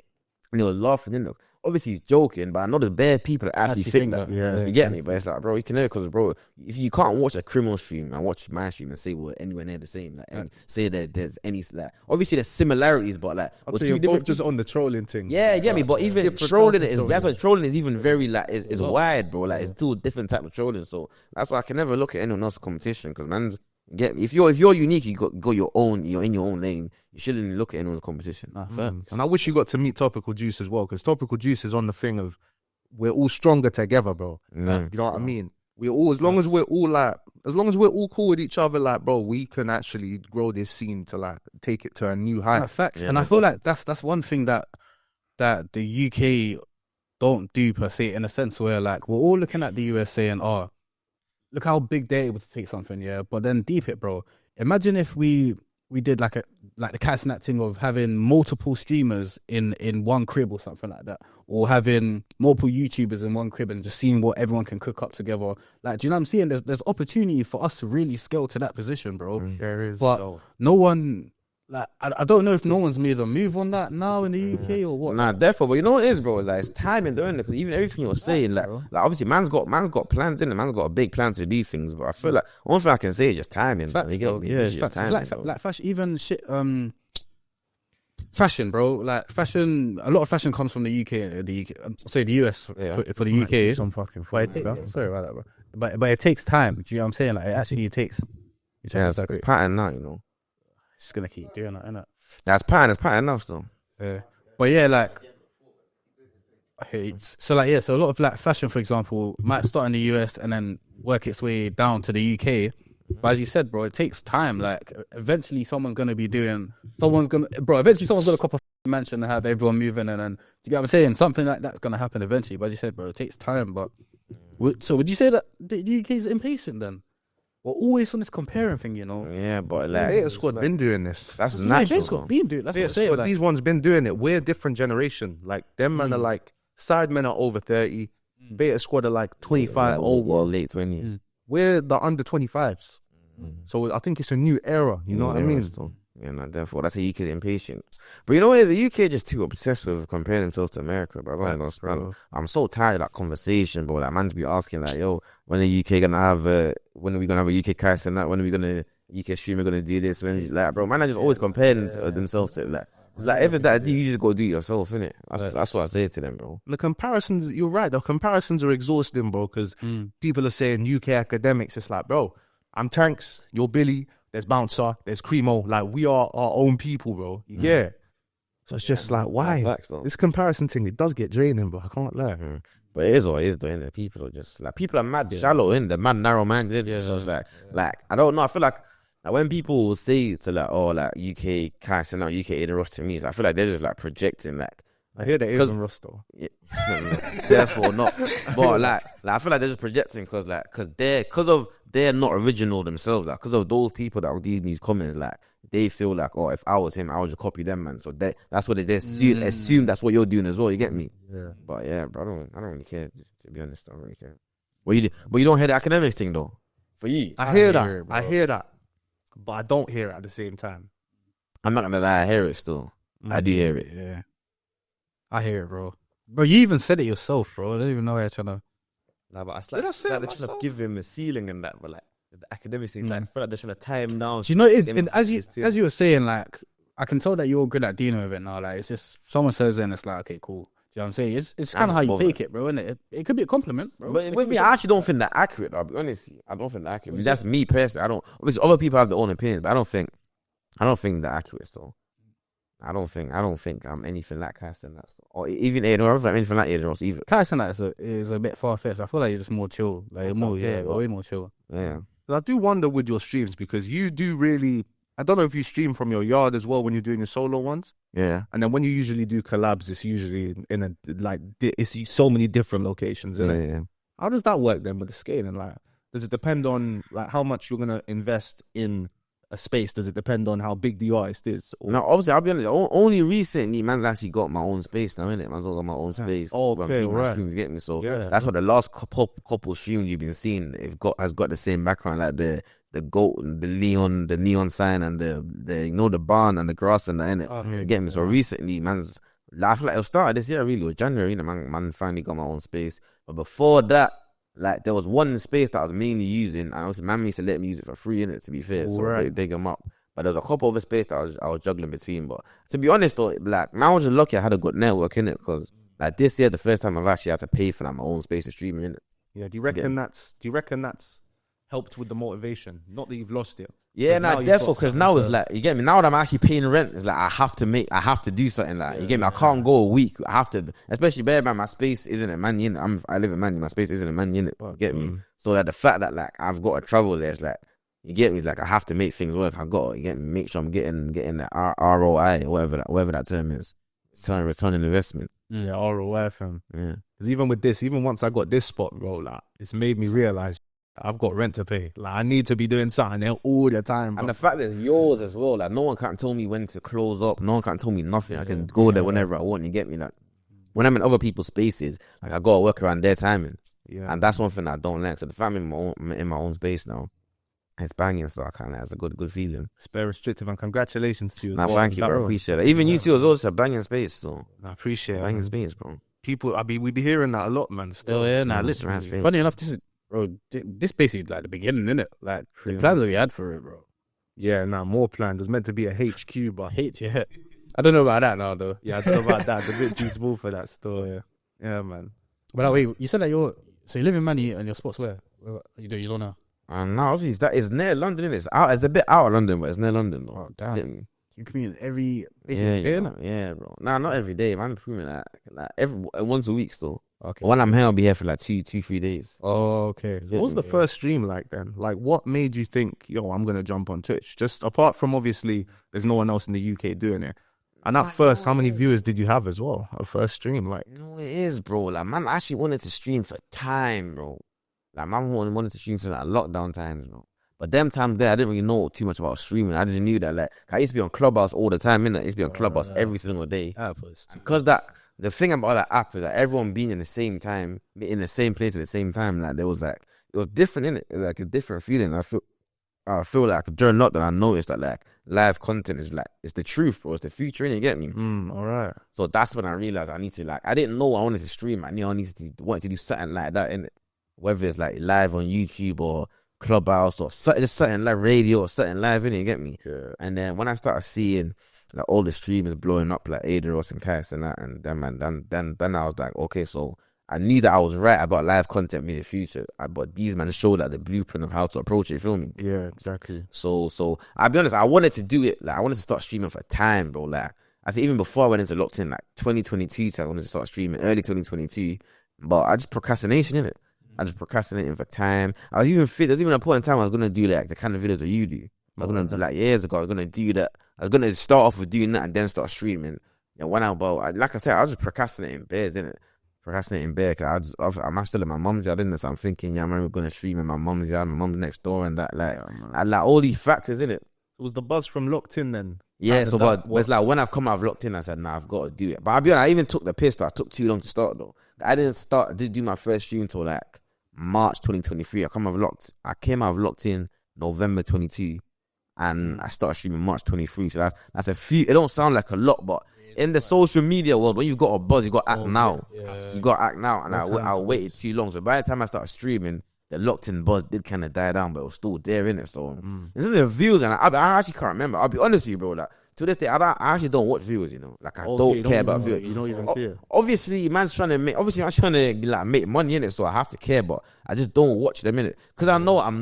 And he was laughing in it. Obviously, he's joking, but I know there's bare people that actually think that. Yeah. You get me? But it's like, bro, you can know, because, bro, if you can't watch a criminal stream and watch my stream and say we're anywhere near the same, like, and say that there's any, like, obviously there's similarities, but, like, I'd say you're both just on the trolling thing. Yeah, you get me? But even trolling is, that's why trolling is even very, like, is wide, bro. Like, it's still a different type of trolling. So that's why I can never look at anyone else's competition, because, man, get me? If you're unique, you got your own, you're in your own lane. You shouldn't look at anyone's competition. And I wish you got to meet Topical Juice as well, because Topical Juice is on the thing of we're all stronger together, bro. You know what I mean? We're all, as long as we're all cool with each other, like, bro, we can actually grow this scene to, like, take it to a new height. Facts. And I feel like that's one thing that the UK don't do per se, in a sense where, like, we're all looking at the US saying, oh, look how big they're able to take something, yeah. But then deep it, bro. Imagine if we did like the cats and that thing of having multiple streamers in one crib or something like that, or having multiple YouTubers in one crib and just seeing what everyone can cook up together. Like, do you know what I'm saying? There's opportunity for us to really scale to that position, bro. There is, but no one. Like, I don't know if no one's made a move on that now in the UK or what. Nah, therefore, but you know what it is, bro? Like, it's timing, though, because even everything you're saying, like obviously, man's got plans in it. Man's got a big plan to do things, but I feel like one thing I can say is just timing. Facts, bro. Yeah, it's facts. Timing, it's like fashion, even shit. Fashion, bro. Like, fashion. A lot of fashion comes from the UK. Sorry, the US for the UK. Some fucking sorry about that, bro. But it takes time. Do you know what I'm saying? Like, it actually takes. Yeah, it's pattern now, you know. Just gonna keep doing that, innit? That's pattern now still. Yeah, but yeah, like, so a lot of, like, fashion, for example, might start in the US and then work its way down to the UK. But as you said, bro, it takes time. Like, eventually someone's gonna cop a mansion and have everyone moving, and then, you get what I'm saying? Something like that's gonna happen eventually. But as you said, bro, it takes time. But so would you say that the UK is impatient then? We're always on this comparing thing, you know. Yeah, but, like, Beta Squad been doing this. That's natural. Beta Squad been doing. That's what I'm saying. But these ones been doing it. We're a different generation. Like, them men are like, side men are over 30. Beta Squad are like 25 or late 20s. We're the under 25s. So I think it's a new era. You know what I mean? Still. Yeah, no, therefore that's a UK impatient. But you know what? It is? The UK just too obsessed with comparing themselves to America, bro. I'm so tired of that conversation, bro. Like, man to be asking, like, yo, when are the UK gonna have when are we gonna have a UK cast and that? When are we gonna UK streamer gonna do this? When it's like, bro, man, I just always comparing themselves to, like, it's like, if it's that deep, you just go do it yourself, innit? That's what I say to them, bro. The comparisons, you're right. The comparisons are exhausting, bro, because people are saying UK academics. It's like, bro, I'm Tankz, you're Billy. There's Bouncer, there's Cremo. Like, we are our own people, bro. Yeah. So it's just like, why? This comparison thing, it does get draining, bro. I can't lie. But it is what it is, though. People are just, like, people are mad shallow, they're mad narrow-minded. Yeah. So it's like, I don't know. I feel like when people say to, like, oh, like, UK cash and not UK Aiden Ross to me, I feel like they're just, like, projecting, like. I hear that Aiden Ross, though. Yeah, therefore not. But, like, I feel like they're just projecting because they're not original themselves. Like, because of those people that are reading these comments, like, they feel like, oh, if I was him, I would just copy them, man. So that's what they assume that's what you're doing as well. You get me? Yeah. But yeah, bro, I don't really care. To be honest, I don't really care. But you don't hear the academics thing though. For you, I hear that, but I don't hear it at the same time. I'm not gonna lie, I hear it still. I do hear it. Yeah. I hear it, bro. Bro, you even said it yourself, bro. I don't even know why you're trying to. Nah, but Did I it's say like it they're trying to myself? give him a ceiling and that, but like the academics things, like I feel like they're trying to tie him down. Do you know, Get him as his team. you were saying, like, I can tell that you're good at dealing with it now. Like, it's just, someone says it and it's like, okay, cool. Do you know what I'm saying? It's kind of how you bothered. take it, bro, innit? It could be a compliment, bro. But with me, I actually don't think that accurate. I'll be honest. I don't think that accurate. That's me personally. I don't. Obviously, other people have their own opinions, but I don't think that accurate. So I don't think I'm anything like Carson. That's or even Aiden. Or I'm anything like Aiden Ross either. Carson, that is a bit far fetched. I feel like he's just more chill. Like, more, yeah, way more chill. Yeah. I do wonder with your streams because you do really. I don't know if you stream from your yard as well when you're doing your solo ones. Yeah. And then when you usually do collabs, it's usually in a it's so many different locations. Isn't Yeah. it? How does that work then with the scaling? Like, does it depend on like how much you're gonna invest in a space? Does it depend on how big the artist is? Or... Now, obviously, I'll be honest. Only recently, man's actually got my own space now, innit? Man's got my own space. Oh, when okay, people right. streams get me. So Yeah. that's what the last couple streams you've been seeing has got the same background, like the goat, the neon sign, and the you know the barn and the grass and that, innit? Okay. You get me? So recently, man's. I feel like it started this year. Really, it was January. Man finally got my own space. But before that, like there was one space that I was mainly using, and obviously, man used to let me use it for free, innit? To be fair, so Right. they dig them up. But there's a couple of space that I was juggling between. But to be honest, though, like man, I was just lucky I had a good network in it because like this year, the first time I've actually had to pay for like, my own space to stream in it. Yeah. Do you reckon that's helped with the motivation? Not that you've lost it. Yeah, now nah, you've therefore, got because something now to- it's like, you get me, now that I'm actually paying rent, it's like I have to do something, like, you get me, I can't go a week, I have to, especially bear in mind, my space isn't a man unit, I live in man, my space isn't a man unit, you get me, so that the fact that, like, I've got to travel there, it's like, you get me, like, I have to make things work, I got to, you get me, make sure I'm getting the ROI, or whatever that term is, return on investment. Yeah, ROI from. Yeah. Because even with this, even once I got this spot, bro, like it's made me realize I've got rent to pay. Like I need to be doing something there all the time, bro. And the fact that it's yours as well, like no one can tell me when to close up, no one can tell me nothing. I can go there whenever I want. You get me? Like when I'm in other people's spaces, like I gotta work around their timing. Yeah. And that's one thing I don't like. So the fact I'm in my own space now, it's banging. So I kind of has a good feeling. Spare restrictive, and congratulations to you. as Nah, well. thank you, That, bro. Appreciate it. Even you too as well. It's a banging space, so I appreciate it. banging space, bro. People, we be hearing that a lot, man. Still. Oh yeah, nah. Yeah, Listen, that's right. funny enough, this basically like the beginning, innit? Like the Yeah. plans that we had for it, bro. Yeah, nah, more planned. There's meant to be a HQ, but Yeah. I don't know about that now, though. yeah, I don't know about that. It's a bit too small for that store. Yeah, man. But wait, you said that you live in Manny and your sports where you don't know. And now obviously that is near London. It's out. It's a bit out of London, but it's near London. Though. Oh Get damn! me? You commute every Yeah, day, bro. Yeah, bro. Nah, not every day, man. Proving that like every once a week still. Okay. When I'm here, I'll be here for like 3 days. Oh, okay. What was the first stream like then? Like, what made you think, yo, I'm gonna jump on Twitch? Just apart from obviously, there's no one else in the UK doing it. And at first, how many viewers did you have as well? A first stream, like. You know what it is, bro. Like, man, I actually wanted to stream for time, bro. Like, man, wanted to stream for like lockdown times, bro. But them times there, I didn't really know too much about streaming. I just knew that, like, I used to be on Clubhouse all the time, innit? I used to be on Clubhouse every single day. Because the thing about that app is that everyone being in the same time, in the same place at the same time, like, there was like, it was different, innit? It was like a different feeling. I feel like during lockdown, I noticed that, like, live content is like, it's the truth, bro. It's the future, innit? You get me? All right. So that's when I realized I need to, like, I didn't know I wanted to stream. I knew I wanted to do something like that, innit? Whether it's like live on YouTube or Clubhouse or just something like radio or something live, innit? You get me? Yeah. And then when I started seeing like all the streamers blowing up, like Ada Ross and Cass and that, and then I was like, okay, so I knew that I was right about live content in the future, but these men showed like the blueprint of how to approach it. You feel me? Yeah, exactly. So I'll be honest, I wanted to do it. Like I wanted to start streaming for time, bro. Like I think even before I went into locked in, like 2022, I wanted to start streaming early 2022, but I just procrastination in it. I just procrastinating for time. I was even there's even a point in time I was gonna do like the kind of videos that you do. I was gonna do like years ago. I was gonna do that. I was gonna start off with doing that and then start streaming. And when like I said, I was just procrastinating bears, innit? Procrastinating bare. Cause I'm still at my mum's yard, innit? So I'm thinking, yeah, I'm gonna stream in my mum's yard. My mum's next door and that, like, like all these factors, innit? Was the buzz from locked in then? Yeah, so but it's like when I've come out of locked in, I said, nah, I've got to do it. But I'll be honest, I even took the piss, though. I took too long to start, though. I didn't do my first stream until like March 2023. I came out of locked in November 22, and I started streaming March 23. So that's a few. It don't sound like a lot, but in the social media world, when you've got a buzz, you got to act now. You got to act now, and I waited too long. So by the time I started streaming, the locked in buzz did kind of die down, but it was still there, innit? So this is the views, and I actually can't remember. I'll be honest with you, bro. Like to this day, I actually don't watch views. You know, like I don't care about views. You don't even care. Obviously, man's trying to like make money in it, so I have to care, but I just don't watch them in it because I know I've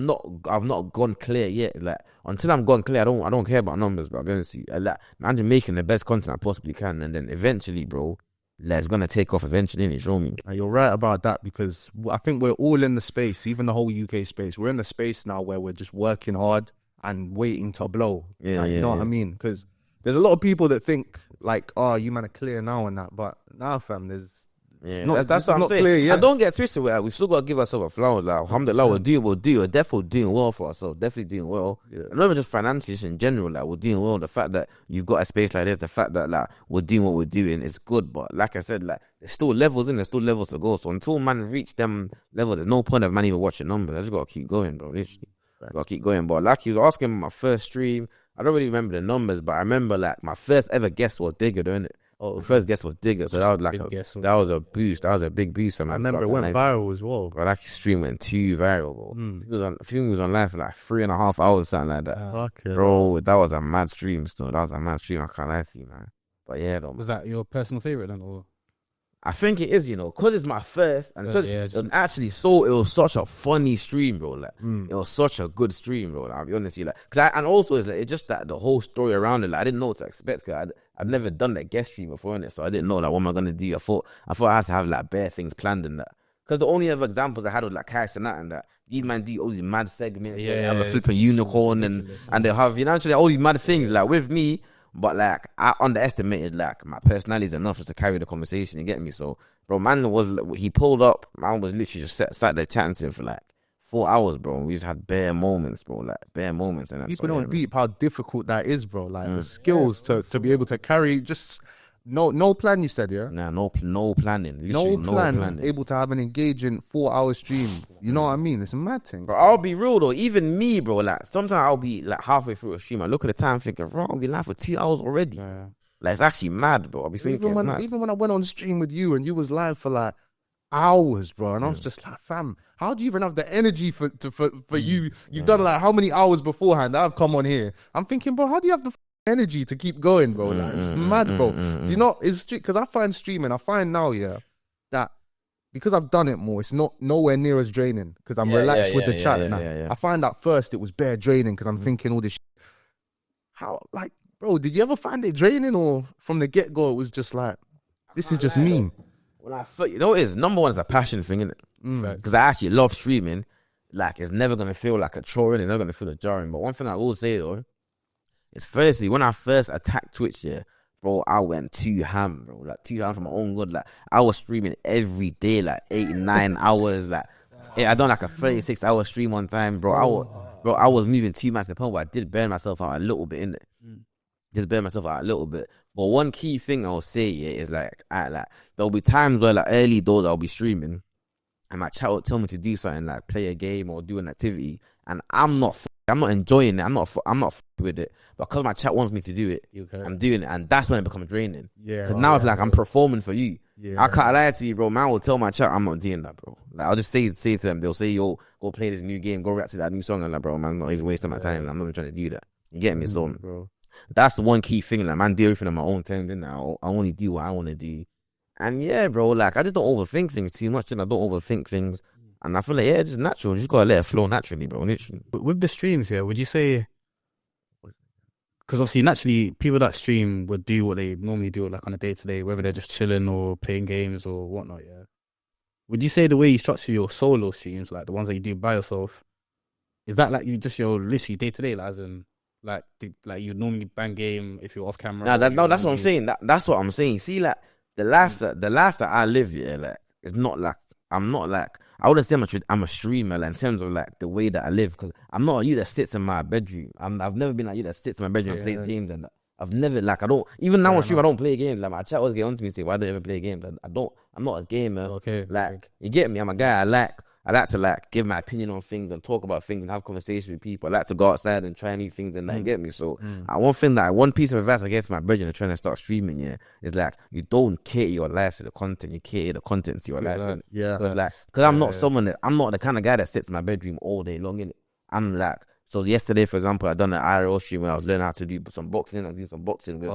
not gone clear yet. Like until I'm gone clear, I don't care about numbers. But I'll be honest with you, like I'm just making the best content I possibly can, and then eventually, bro. It's gonna take off eventually, innit? Show me. You're right about that because I think we're all in the space, even the whole UK space. We're in the space now where we're just working hard and waiting to blow. You know what I mean? Because there's a lot of people that think like, oh, you man are clear now and that, but nah, fam, that's what I'm saying. Clear, yeah. I don't get twisted with that. We still got to give ourselves a flowers. Like, alhamdulillah, we're definitely doing well for ourselves. Definitely doing well. Yeah. And not even just financially, just in general. Like, we're doing well. The fact that you got a space like this, the fact that like we're doing what we're doing is good. But like I said, like there's still levels in. There's still levels to go. So until man reach them levels, there's no point of man even watching numbers. I just got to keep going, bro. Literally, got to keep going. But like you was asking my first stream, I don't really remember the numbers, but I remember like my first ever guest was Digga, doing it. The first guest was Digga, so that was like that was a boost. That was a big boost for me. I remember it went viral as well. But that stream went too viral, bro. I think it was on live for like 3.5 hours, something like that. Bro, that was a mad stream. Still, that was a mad stream. I can't lie to you, man. But yeah, though. Was that your personal favorite then, or? I think it is, you know, because it's my first, and because it was such a funny stream, bro. Like, it was such a good stream, bro. Like, I'll be honest with you, like, and also it's just that the whole story around it. Like, I didn't know what to expect. Cause I'd never done that guest stream before in it, so I didn't know like what am I gonna do. I thought I had to have like bare things planned in that. Because the only other examples I had was like Cash and that these man do all these mad segments. They have a flipping unicorn and they have actually all these mad things like with me. But like I underestimated like my personality is enough just to carry the conversation. You get me? So bro, he pulled up. Man was literally just sat there chatting to him for like 4 hours, bro. We just had bare moments, bro. Like bare moments. And people don't deep how difficult that is, bro. Like the skills to be able to carry just no plan. You said, yeah. Nah, no planning. No plan. Able to have an engaging 4 hour stream. You know what I mean? It's a mad thing. Bro, I'll be real though. Even me, bro. Like sometimes I'll be like halfway through a stream. I look at the time, thinking, bro, I'll be live for 2 hours already. Yeah. Like it's actually mad, bro. I'll be thinking, even when I went on stream with you and you was live for like hours, bro, and I was just like, fam, how do you even have the energy for you? You've done like how many hours beforehand that I've come on here? I'm thinking, bro, how do you have the energy to keep going, bro? Like, it's mad, bro. Do you know, it's because I find streaming, I find now, that because I've done it more, it's not nowhere near as draining because I'm relaxed with the chat now. I find that first it was bare draining because I'm thinking all this shit. How, like, bro, did you ever find it draining, or from the get-go it was just like, this is just me? When I feel, you know what it is? Number one is a passion thing, isn't it? Because I actually love streaming. Like, it's never going to feel like a chore, and it's never going to feel jarring. But one thing I will say, though, is firstly, when I first attacked Twitch, bro, I went too ham, bro. Like, too ham for my own good. Like, I was streaming every day, like 8-9 hours. Like, I done like a 36-hour stream one time, bro. I was moving too much to the point where I did burn myself out a little bit, innit? But one key thing I'll say is like there'll be times where like early doors I'll be streaming and my chat will tell me to do something like play a game or do an activity, and I'm not enjoying it. I'm not with it, but because my chat wants me to do it, I'm doing it, and that's when it becomes draining. Because now it's like I'm performing for you. I can't lie to you, bro. Man will tell my chat I'm not doing that, bro. Like I'll just say to them, they'll say, yo, go play this new game, go react to that new song, and like, bro, man, I'm not even wasting my time. I'm not even trying to do that. You get me? So, bro, that's the one key thing. Like, man, do everything on my own time. Then I only do what I want to do. And yeah, bro, like I just don't overthink things too much. And I don't overthink things. And I feel like it's just natural. You just gotta let it flow naturally, bro. Literally. But with the streams here, would you say? Because obviously, naturally, people that stream would do what they normally do, like on a day-to-day, whether they're just chilling or playing games or whatnot. Yeah. Would you say the way you structure your solo streams, like the ones that you do by yourself, is that like your literally day-to-day, like, as in? Like you normally bang game if you're off camera. That's what I'm saying. That's what I'm saying. See, like the life that I live, like it's not like I'm not like I wouldn't say I'm a streamer like, in terms of like the way that I live, because I'm not a you that sits in my bedroom. I've never been like you that sits in my bedroom and plays games, and I've never like I don't even now on stream I don't play games. Like my chat always get on to me and say, why do you ever play games? I'm not a gamer. Okay, like you get me. I'm a guy I like I like to like give my opinion on things and talk about things and have conversations with people. I like to go outside and try new things and that, get me? So one piece of advice I gave to my brethren trying to start streaming, is like, you don't cater your life to the content, you cater the content to your life. Because I'm not I'm not the kind of guy that sits in my bedroom all day long, innit? I'm like, so yesterday, for example, I done an IRL stream where I was learning how to do some boxing. I was doing some boxing with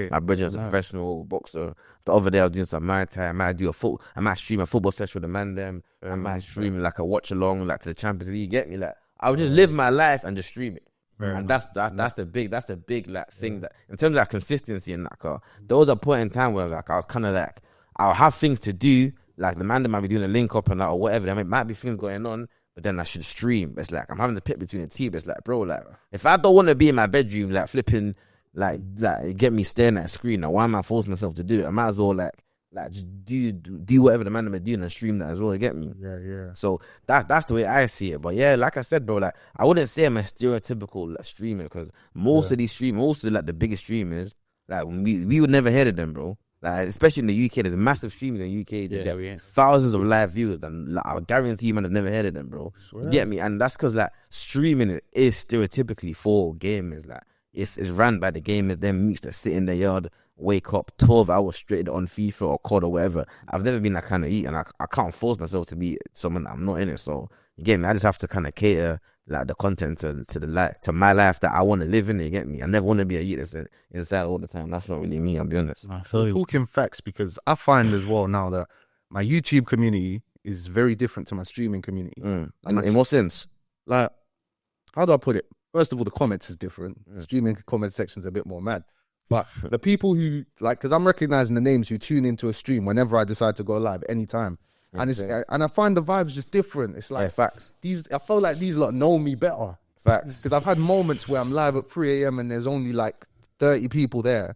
my brother is a professional boxer. The other day I was doing some Muay Thai. I might stream a football session with the man them. I might stream like a watch along like to the Champions League. Get me? Like I would just live my life and just stream it. And that's a big like thing that in terms of like consistency in that car. There was a point in time where like I was kind of like I'll have things to do. Like the man that might be doing a link up and that or whatever. There might be things going on. But then I should stream. It's like I'm having to pick between the two. But it's like, bro, like if I don't want to be in my bedroom, like flipping, like get me staring at a screen. Now, why am I forcing myself to do it? I might as well like just do whatever the man am doing and stream that as well. Get me? Yeah. So that's the way I see it. But yeah, like I said, bro, like I wouldn't say I'm a stereotypical like, streamer because most of these streamers, most of like the biggest streamers, like we would never hear of them, bro. Like, especially in the UK, there's massive streaming in the UK. They get thousands of live viewers, and like, I guarantee you, man, have never heard of them, bro. You get me? And that's because like streaming is stereotypically for gamers. Like it's ran by the gamers. Them meets that sit in their yard, wake up 12 hours straight on FIFA or COD or whatever. I've never been that kind of eat, and I can't force myself to be someone that I'm not in it. So you get me? I just have to kind of cater like the content to my life that I want to live in. You get me? I never want to be a youth that's inside all the time. That's not really me. I'll be honest. Talking facts, because I find as well now that my YouTube community is very different to my streaming community. In what sense? Like, how do I put it? First of all, the comments is different. Streaming comment section's a bit more mad. But the people who like, because I'm recognizing the names who tune into a stream whenever I decide to go live anytime. And I find the vibes just different. It's like facts. I feel like these lot know me better. Facts. Because I've had moments where I'm live at 3 a.m. and there's only like 30 people there.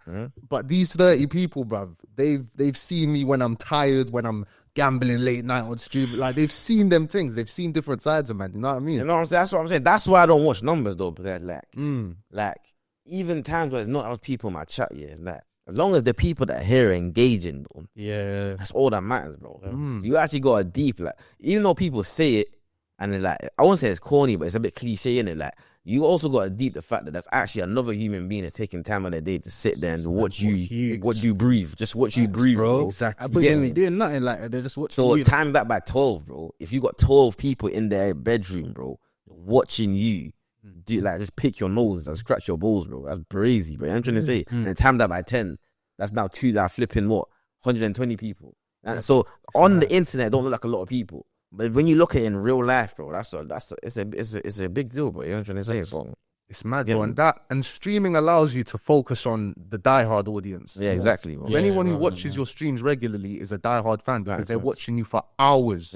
But these 30 people, bruv, they've seen me when I'm tired, when I'm gambling late night on stream. Like they've seen them things. They've seen different sides of man. You know what I mean? You know what I'm saying? That's what I'm saying. That's why I don't watch numbers though. But like even times where there's not those people in my chat, like as long as the people that are here are engaging, bro, that's all that matters, bro. You actually got a deep, like, even though people say it, and it's like, I won't say it's corny, but it's a bit cliche, innit? Like, you also got to deep the fact that that's actually another human being that's taking time of their day to sit there and watch you breathe, just watch you breathe, bro. Exactly. But they're doing nothing like they're just watching. So you. time that by 12, bro. If you got 12 people in their bedroom, bro, watching you. Do like just pick your nose and scratch your balls, bro. That's crazy, bro. I'm trying to say, and then time that by 10, that's now two that are flipping 120 people. And so on the internet, it don't look like a lot of people, but when you look at it in real life, bro, it's a big deal, bro. You know what I'm trying to say? So it's mad, bro. And streaming allows you to focus on the diehard audience. Yeah, exactly, bro. Anyone who watches your streams regularly is a diehard fan because they're watching you for hours,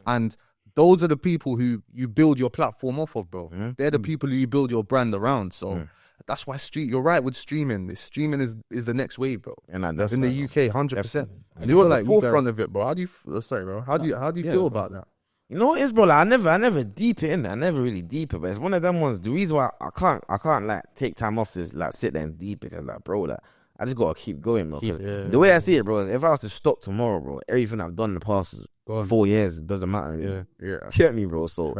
and those are the people who you build your platform off of, bro. They're the people who you build your brand around. So that's why you're right with streaming. Streaming is the next wave, bro. And that's in the UK, 100%. And you're like forefront of it, bro. How do you feel about that? You know what it is, bro? Like, I never deep it in there. I never really deep it, but it's one of them ones. The reason why I can't like take time off is like sit there and deep it, because like, bro, like I just gotta keep going, bro. The way I see it, bro, is if I was to stop tomorrow, bro, everything I've done in the past 4 years, it doesn't matter. Get me, bro. So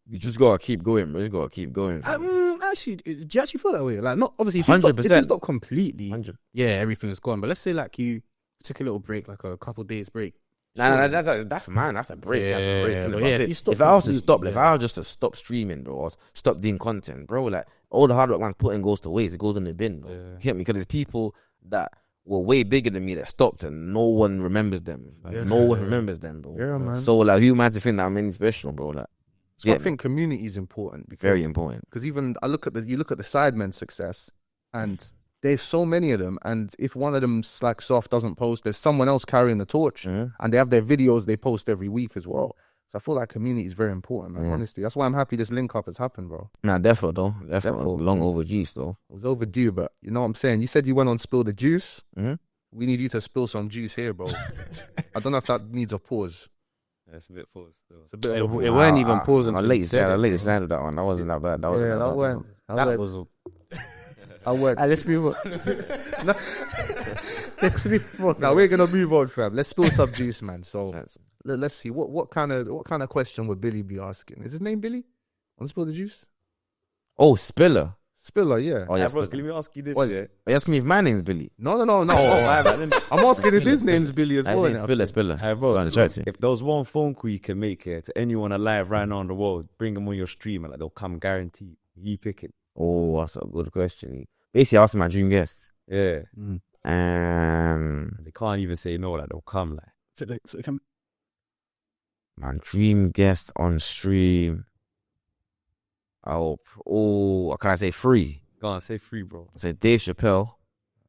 you just gotta keep going, bro. You gotta keep going. Actually, do you actually feel that way? Like, not obviously, if you stop completely, everything's gone. But let's say like you took a little break, like a couple days break. Nah, that's mine. That's a break. That's a break. If I was to stop, if I was just to stop streaming, bro, or stop doing content, bro, like all the hard work man's putting goes to waste. It goes in the bin, bro. You get me? Because there's people that were way bigger than me that stopped and no one remembers them. Like, no one remembers them, bro. Yeah, man. So like, who am I to think that I'm any special, bro? Like, I think community is important. Very important. Because even you look at the Sidemen's success, and there's so many of them, and if one of them like soft doesn't post, there's someone else carrying the torch, and they have their videos they post every week as well. So I feel like community is very important, man. Honestly, that's why I'm happy this link up has happened, bro. Nah, definitely. Long overdue, though. It was overdue, but you know what I'm saying. You said you went on Spill the Juice. We need you to spill some juice here, bro. I don't know if that needs a pause. Yeah, it's a bit paused still. It's a bit. It weren't even pausing. I late sounded that one. That wasn't that bad. That was. Let's move on. Let's move on. Now we're gonna move on, fam. Let's spill some juice, man. So let's see what kind of question would Billy be asking? Is his name Billy? On Spill the Juice? Oh, Spiller. Spiller, yeah. Oh, yeah, Bro, Spiller. let me ask you this. What? Yeah? Are you asking me if my name's Billy? No. Oh, my bad. I'm asking if his name's Billy as I well. think Spiller. Hey, bro, Sorry, try to. if there was one phone call you can make here to anyone alive right now on the world, bring them on your stream and like, they'll come guaranteed. You pick it. Oh, that's a good question. Basically, asking my dream guest. Yeah. Um, They can't even say no, like they'll come like. So it can, my dream guest on stream. Oh, can I say free? Go on, say free, bro. I say Dave Chappelle.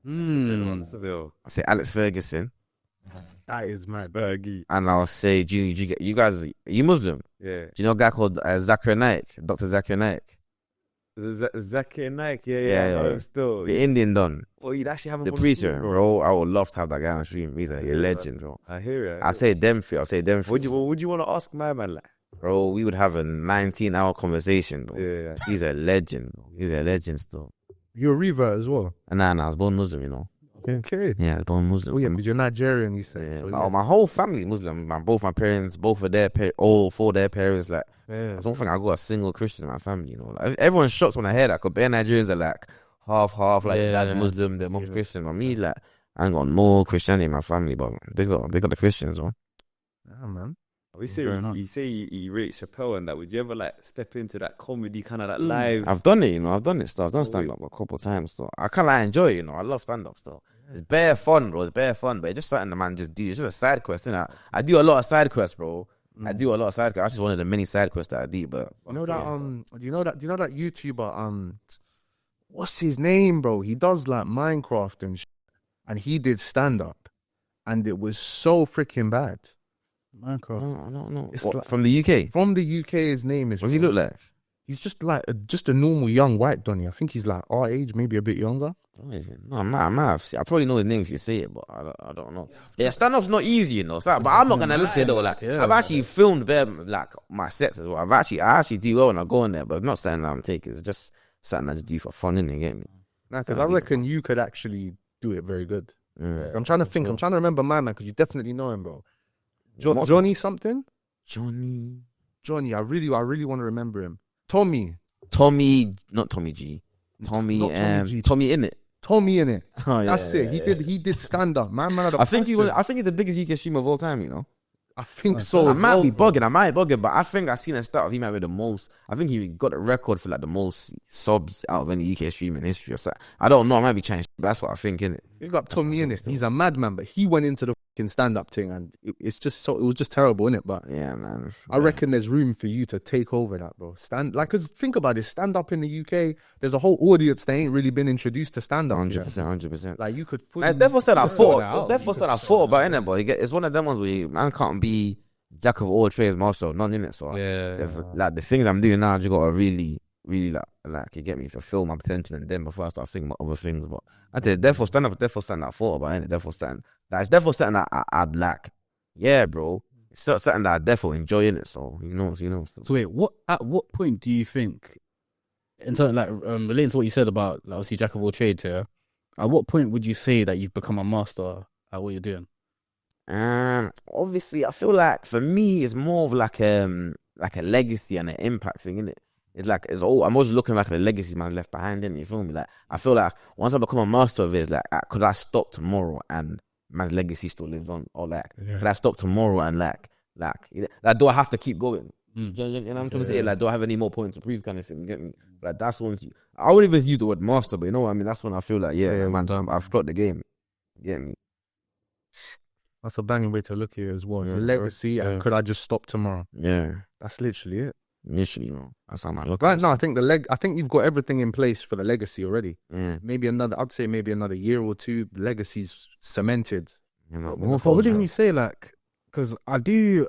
Still. I say Alex Ferguson. That is mad. Bergie. And I'll say, you guys, are you Muslim? Yeah. Do you know a guy called Zakir Naik? Dr. Zakir Naik? Zakir Naik, Yeah. Still. The Indian Don. Oh, you'd actually have him The on preacher, stream, bro. I would love to have that guy on stream. He's a legend, bro. I hear it. I say them three. I'll say them three. What would you want to ask my man like? Bro, we would have a 19-hour conversation, bro. Yeah. He's a legend, bro. He's a legend still. You're a revert as well. And nah, I was born Muslim, you know. Okay. Yeah, I was born Muslim. Oh yeah, because you're Nigerian, you say. Yeah, So, my whole family Muslim. Both my parents, both of their all four of their parents. Like, yeah. I don't think I got a single Christian in my family. You know, like, everyone's shocked when I hear that. Cause bare Nigerians are like half. Like dad's Muslim, they're most Christian. But me, like, I ain't got no Christianity in my family. But big up the Christians, man. Yeah, man. We say you say you rate Chappelle and that. Would you ever like step into that comedy kind of that Mm. live? I've done it, you know. I've done stand up a couple of times. So I kind of enjoy it, you know. I love stand up. So it's bare fun, bro. It's bare fun, but it's just something the man just do. It's just a side quest, innit? I do a lot of side quests, bro. I do a lot of side quests. That's just one of the many side quests that I do. But You know that do you know that YouTuber what's his name, bro? He does like Minecraft and shit, and he did stand up, and it was so freaking bad. Minecraft. I don't know. It's What, like- from the UK? From the UK, his name is. What does he look like? He's just like just a normal young white Donny. I think he's like our age, maybe a bit younger. No, I might have seen. I probably know his name if you say it, but I don't know. Yeah, stand up's not easy, you know. So, but I'm not gonna look at it though. Like, I've actually filmed like my sets as well. I actually do well when I go in there, but it's not something that I'm taking. It's just something I just do for fun, innit? You get me? Nah, because I reckon you could actually do it very good. Yeah. I'm trying to think. I'm trying to remember my man because you definitely know him, bro. What's- Johnny something. Johnny, I really want to remember him. Tommy, not Tommy G. Tommy, Not Tommy G. Tommy in it. Tommy in it. Oh, yeah, That's it. He did stand up. Man had a I think passion. he's the biggest UK streamer of all time. You know. I think so. I might be bugging, but I think I seen a stat of he might be the most. I think he got a record for like the most subs out of any UK stream in history or something. I don't know. I might be changed. But that's what I think, innit? You got Tommy in it. He's a madman, but he went into the fucking stand up thing, and it was just terrible, innit? But Yeah, man. I reckon there's room for you to take over that, bro. Cause think about it. Stand up in the UK. There's a whole audience that ain't really been introduced to stand up. 100%. Like you could. Fully, Therefore said I sort that out. thought about innit, but it's one of them ones where man can't be jack of all trades, master of none in it. So like the things I'm doing now, I just gotta really like you get me, fulfill my potential, and then before I start thinking about other things. But I tell you, therefore something I thought about innit. Therefore something that I'd like. Yeah, bro. It's something that I definitely enjoy in it. So you know. So wait, at what point do you think, in terms like relating to what you said about like, obviously jack of all trades here, at what point would you say that you've become a master at what you're doing? Obviously, I feel like for me, it's more of like a legacy and an impact thing, innit? It's like I'm always looking like the legacy man left behind, innit? You feel me? Like I feel like once I become a master of it, it's like could I stop tomorrow and my legacy still lives on, or like could I stop tomorrow and like do I have to keep going? You know what I'm trying to say? Like, do I have any more points to prove, kind of thing? You get me? Like that's when I wouldn't even use the word master, but you know what I mean? That's when I feel like man, I've got the game. You get me? That's a banging way to look at it as well. It's a legacy, and could I just stop tomorrow? Yeah, That's literally it. literally, bro. That's how I look. Right now, I think I think you've got everything in place for the legacy already. Yeah, I'd say maybe another year or two. Legacy's cemented. you know. But what do you say, like, because I do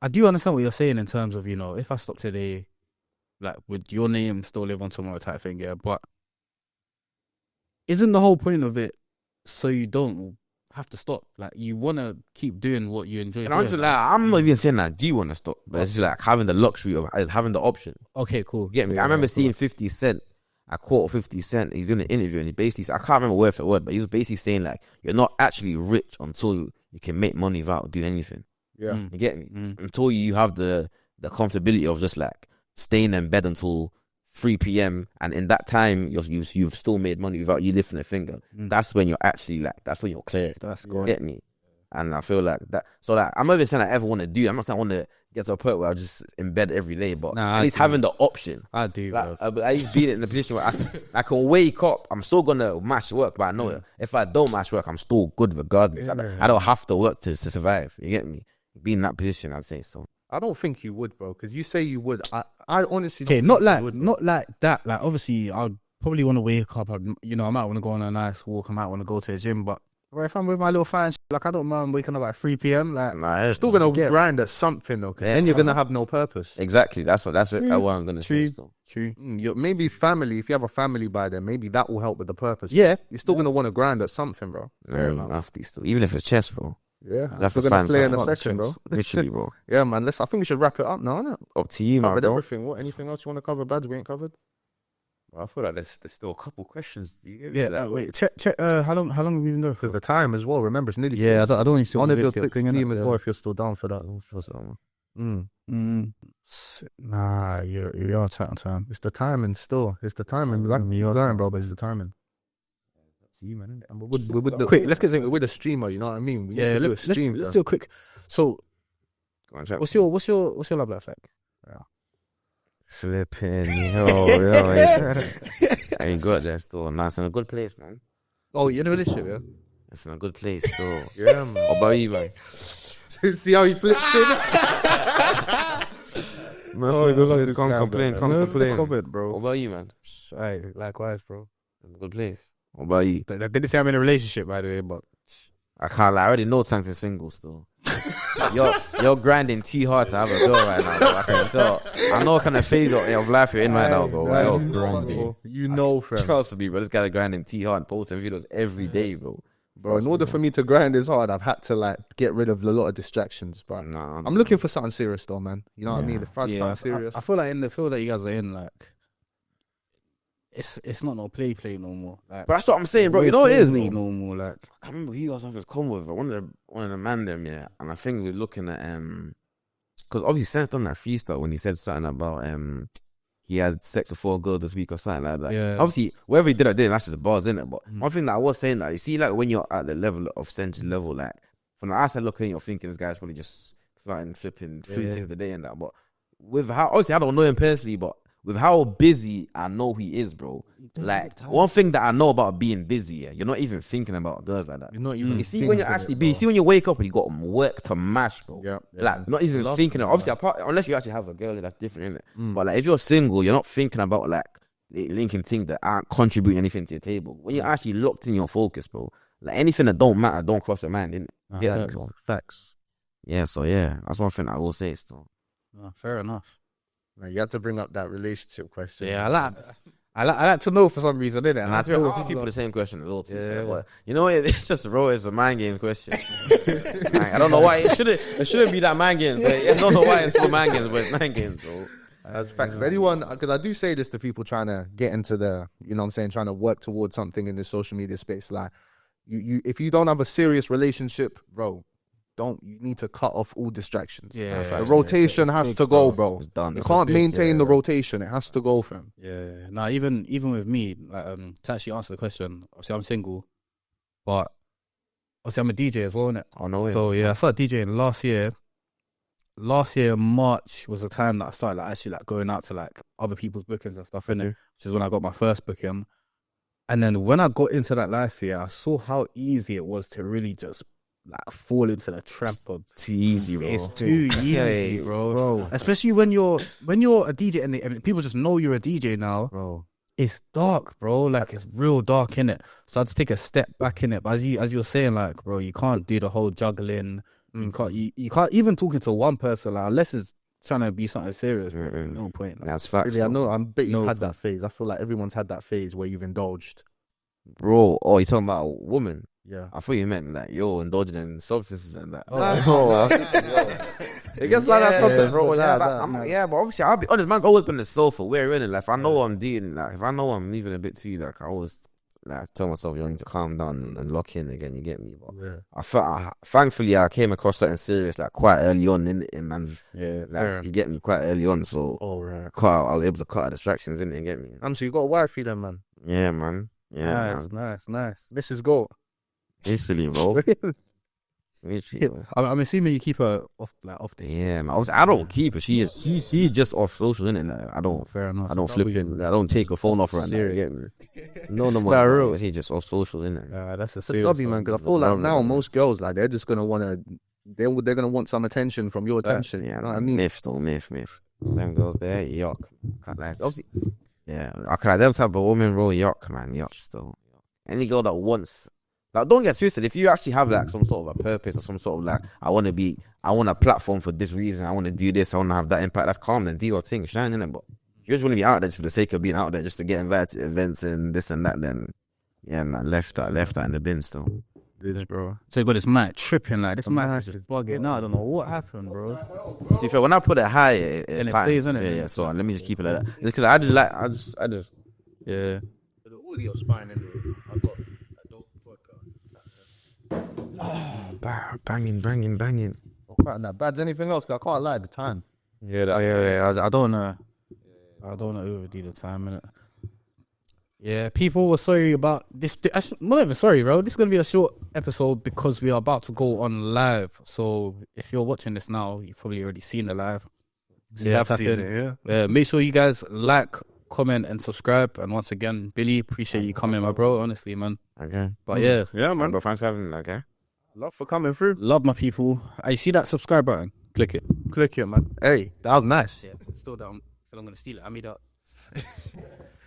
understand what you're saying in terms of, you know, if I stop today, like, would your name still live on tomorrow type thing, yeah? But isn't the whole point of it so you don't have to stop? Like, you want to keep doing what you enjoy And I'm doing. just like, I'm not even saying that. Do you want to stop? But it's just like having the luxury of having the option. Okay, cool. You get me? I remember seeing 50 Cent. I quote 50 Cent. He's doing an interview and he basically, I can't remember word for word, but he was basically saying like, you're not actually rich until you can make money without doing anything. Yeah. You get me? Until you have the comfortability of just like staying in bed until 3 p.m. and in that time you've still made money without you lifting a finger. That's when you're actually like, that's when you're clear. That's You get me? And I feel like that. So like, I'm not even saying I ever want to do. I'm not saying I want to get to a point where I'm just in bed every day, but at least having the option. I do, Like, bro. I used to be in the position where I can wake up. I'm still gonna mash work, but I know if I don't mash work, I'm still good regardless. I don't have to work to survive. You get me? Be in that position, I'd say so. I don't think you would, bro, because you say you would. I honestly Okay, don't not think like you would, bro. not like that. Like obviously, I'd probably want to wake up. I might want to go on a nice walk. I might want to go to the gym. But if I'm with my little fan, like I don't mind waking up at 3 p.m. Like Nah, it's still gonna grind at something, okay? Then you're gonna have no purpose. exactly. That's what I'm gonna say. So. True. Maybe family. If you have a family by then, maybe that will help with the purpose. Yeah. You're still gonna want to grind at something, bro. Very nasty still. Even if it's chess, bro. Yeah, That's we're the gonna fans play in that a fuck second, bro. Literally, bro. Yeah, man. I think we should wrap it up now, innit? Up to you, man, Covered bro. everything. What? Anything else you want to cover? Bads we ain't covered. I feel like there's still a couple questions. You get me? Yeah. Like, Wait. Check. How long have we been going? Because the time as well. Remember, it's nearly. Yeah. I don't need to. I want to do a quick theme as well if you're still down for that. Nah, you're tight on time. It's the timing still. It's the timing. Like you're learning, bro, but it's the timing. see you, man. And we're with the Quick, let's get we're the streamer. You know what I mean? We Yeah, need to do a let's stream. do a quick. So, Go on, chat. what's your love life like? Flipping, yo, I ain't got that still. Nah, it's in a good place, man. Oh, you're in a relationship, yeah? It's in a good place still. Yeah, man. What about you, man? See how he flipped it? Can't complain. Comment, What bro. about you, man? Hey, likewise, bro. In a good place. What about you? I didn't say I'm in a relationship, by the way, but I can't lie. I already know Tankz is single still. you're grinding too hard to have a girl right now, bro. I can tell. I know what kind of phase of life you're in right now, bro. You're grinding. You know, fam. Trust me, bro. This guy's grinding too hard, posting videos every day, bro. Bro, in order for me to grind this hard, I've had to like get rid of a lot of distractions. But Nah, I'm looking for something serious, though, man. You know what I mean? If I something serious, I feel like in the field that you guys are in, like, it's not no play no more. Like, but that's what I'm saying, bro. You know what it is, play bro? no more. Like, I can't remember who you guys have this come with. One of the man them, yeah. And I think we're looking at because obviously Sense done that freestyle when he said something about he had sex with 4 girls this week or something like that. Yeah. Obviously, whatever he did, I did. That's just the bars, innit? But one thing that I was saying, like, you see, like when you're at the level of Sense level, like from the outside looking, you're thinking this guy's probably just starting flipping 3 things a day and that. But with how obviously I don't know him personally, but with how busy I know he is, bro. Like one thing that I know about being busy, yeah, you're not even thinking about girls like that. you're not even. You see when you're actually busy, see when you wake up and you got work to mash, bro. Yeah. Like not even thinking. Obviously, apart, unless you actually have a girl, that's different, innit? But like if you're single, you're not thinking about like linking things that aren't contributing anything to your table. When you're actually locked in your focus, bro. Like anything that don't matter, don't cross your mind, innit? Yeah, facts. Yeah. So yeah, that's one thing I will say. Still, fair enough. Man, you had to bring up that relationship question. Yeah, I like to know for some reason, innit? And I I feel feel people the same question as well. Too, Yeah. but you know what? It's just raw. It's a mind game question. I don't know why it shouldn't be that mind games, but I don't know why it's so mind games, but it's mind games, bro. That's facts. But anyone, because I do say this to people trying to get into the, you know what I'm saying, trying to work towards something in the social media space. Like, you if you don't have a serious relationship, bro, you need to cut off all distractions. Yeah, the rotation has to go, bro. It's done. You It's can't big, maintain the rotation. It has to go, fam. Yeah. Now, even with me, like, to actually answer the question, obviously I'm single, but obviously I'm a DJ as well, innit? Oh no way. So yeah, I started DJing last year. Last year, March was the time that I started like actually like going out to like other people's bookings and stuff, innit? Which is when I got my first booking. And then when I got into that life here, I saw how easy it was to really just like fall into the trap of too easy, bro. it's too easy, bro. Especially when you're a DJ and people just know you're a DJ now. Bro. It's dark, bro. Like it's real dark, innit? So I had to take a step back in it. But as you were saying, like, bro, you can't do the whole juggling. You can't even talking to one person, like, unless it's trying to be something serious. Bro. No point. Like, That's facts. Really, I know. I bet you No, had that phase. I feel like everyone's had that phase where you've indulged. Bro, oh, you talking about a woman? Yeah. I thought you meant like you're indulging in substances and that. It gets like that sometimes, bro. Yeah, but obviously I'll be honest, man's always been the soulful. We're in it. Like if I know I'm dealing, like if I know I'm leaving a bit too, like I always like tell myself you need to calm down and lock in again. You get me? But Yeah. thankfully I came across something serious like quite early on in it, man. Yeah, Like you get me quite early on, so Right. I was able to cut out distractions in it. You get me? So you got a wifey then, man. Yeah, man. Yeah, Nice. This is gold. Easily, bro. I'm assuming you keep her off this. Yeah, man. I don't keep her. She's just off social, innit? Like, I don't. Fair enough. I don't flip it. I don't take her phone off her. Serious. No more. Nah, real. She's just off social, innit? That's a It's serious lovely, man. Because I feel like now most girls, like, they're just gonna want to. They're gonna want some attention from your attention. Yeah, You know what I mean? myth. Them girls there, yuck. Can't like, obviously, yeah. I can like them type of women, bro. Yuck, man. Yuck. Still, any girl that wants. Like, don't get twisted. If you actually have like some sort of a purpose or some sort of like, I want a platform for this reason. I want to do this. I want to have that impact. That's calm. Then do your thing, shine in it. But if you just want to be out there just for the sake of being out there, just to get invited to events and this and that, then yeah, man, left that in the bin still. This, bro. So you got this mic tripping like this mic is just bugging. Now I don't know what happened, bro. To be fair, when I put it high, And it plays, plays, innit? yeah. So let me just keep it like that. It's because I just Yeah. The audio spine in I got a dope podcast. banging. Not that bad. Anything else? 'Cause I can't lie. The time. Yeah. I don't know. I don't want to overdo the time, innit? Yeah, people were sorry about this. I'm not even sorry, bro. This is going to be a short episode because we are about to go on live. So if you're watching this now, you've probably already seen the live. So Yeah, I've seen it, yeah. Make sure you guys like, comment, and subscribe. And once again, Billy, appreciate you coming, my bro. Honestly, man. Okay. But yeah, Yeah, man. Bro, thanks for having me. Okay. Love for coming through. love my people. I see that subscribe button. Click it. Click it, man. Hey, that was nice. Yeah, still down. Still, I'm going to steal it. I made up.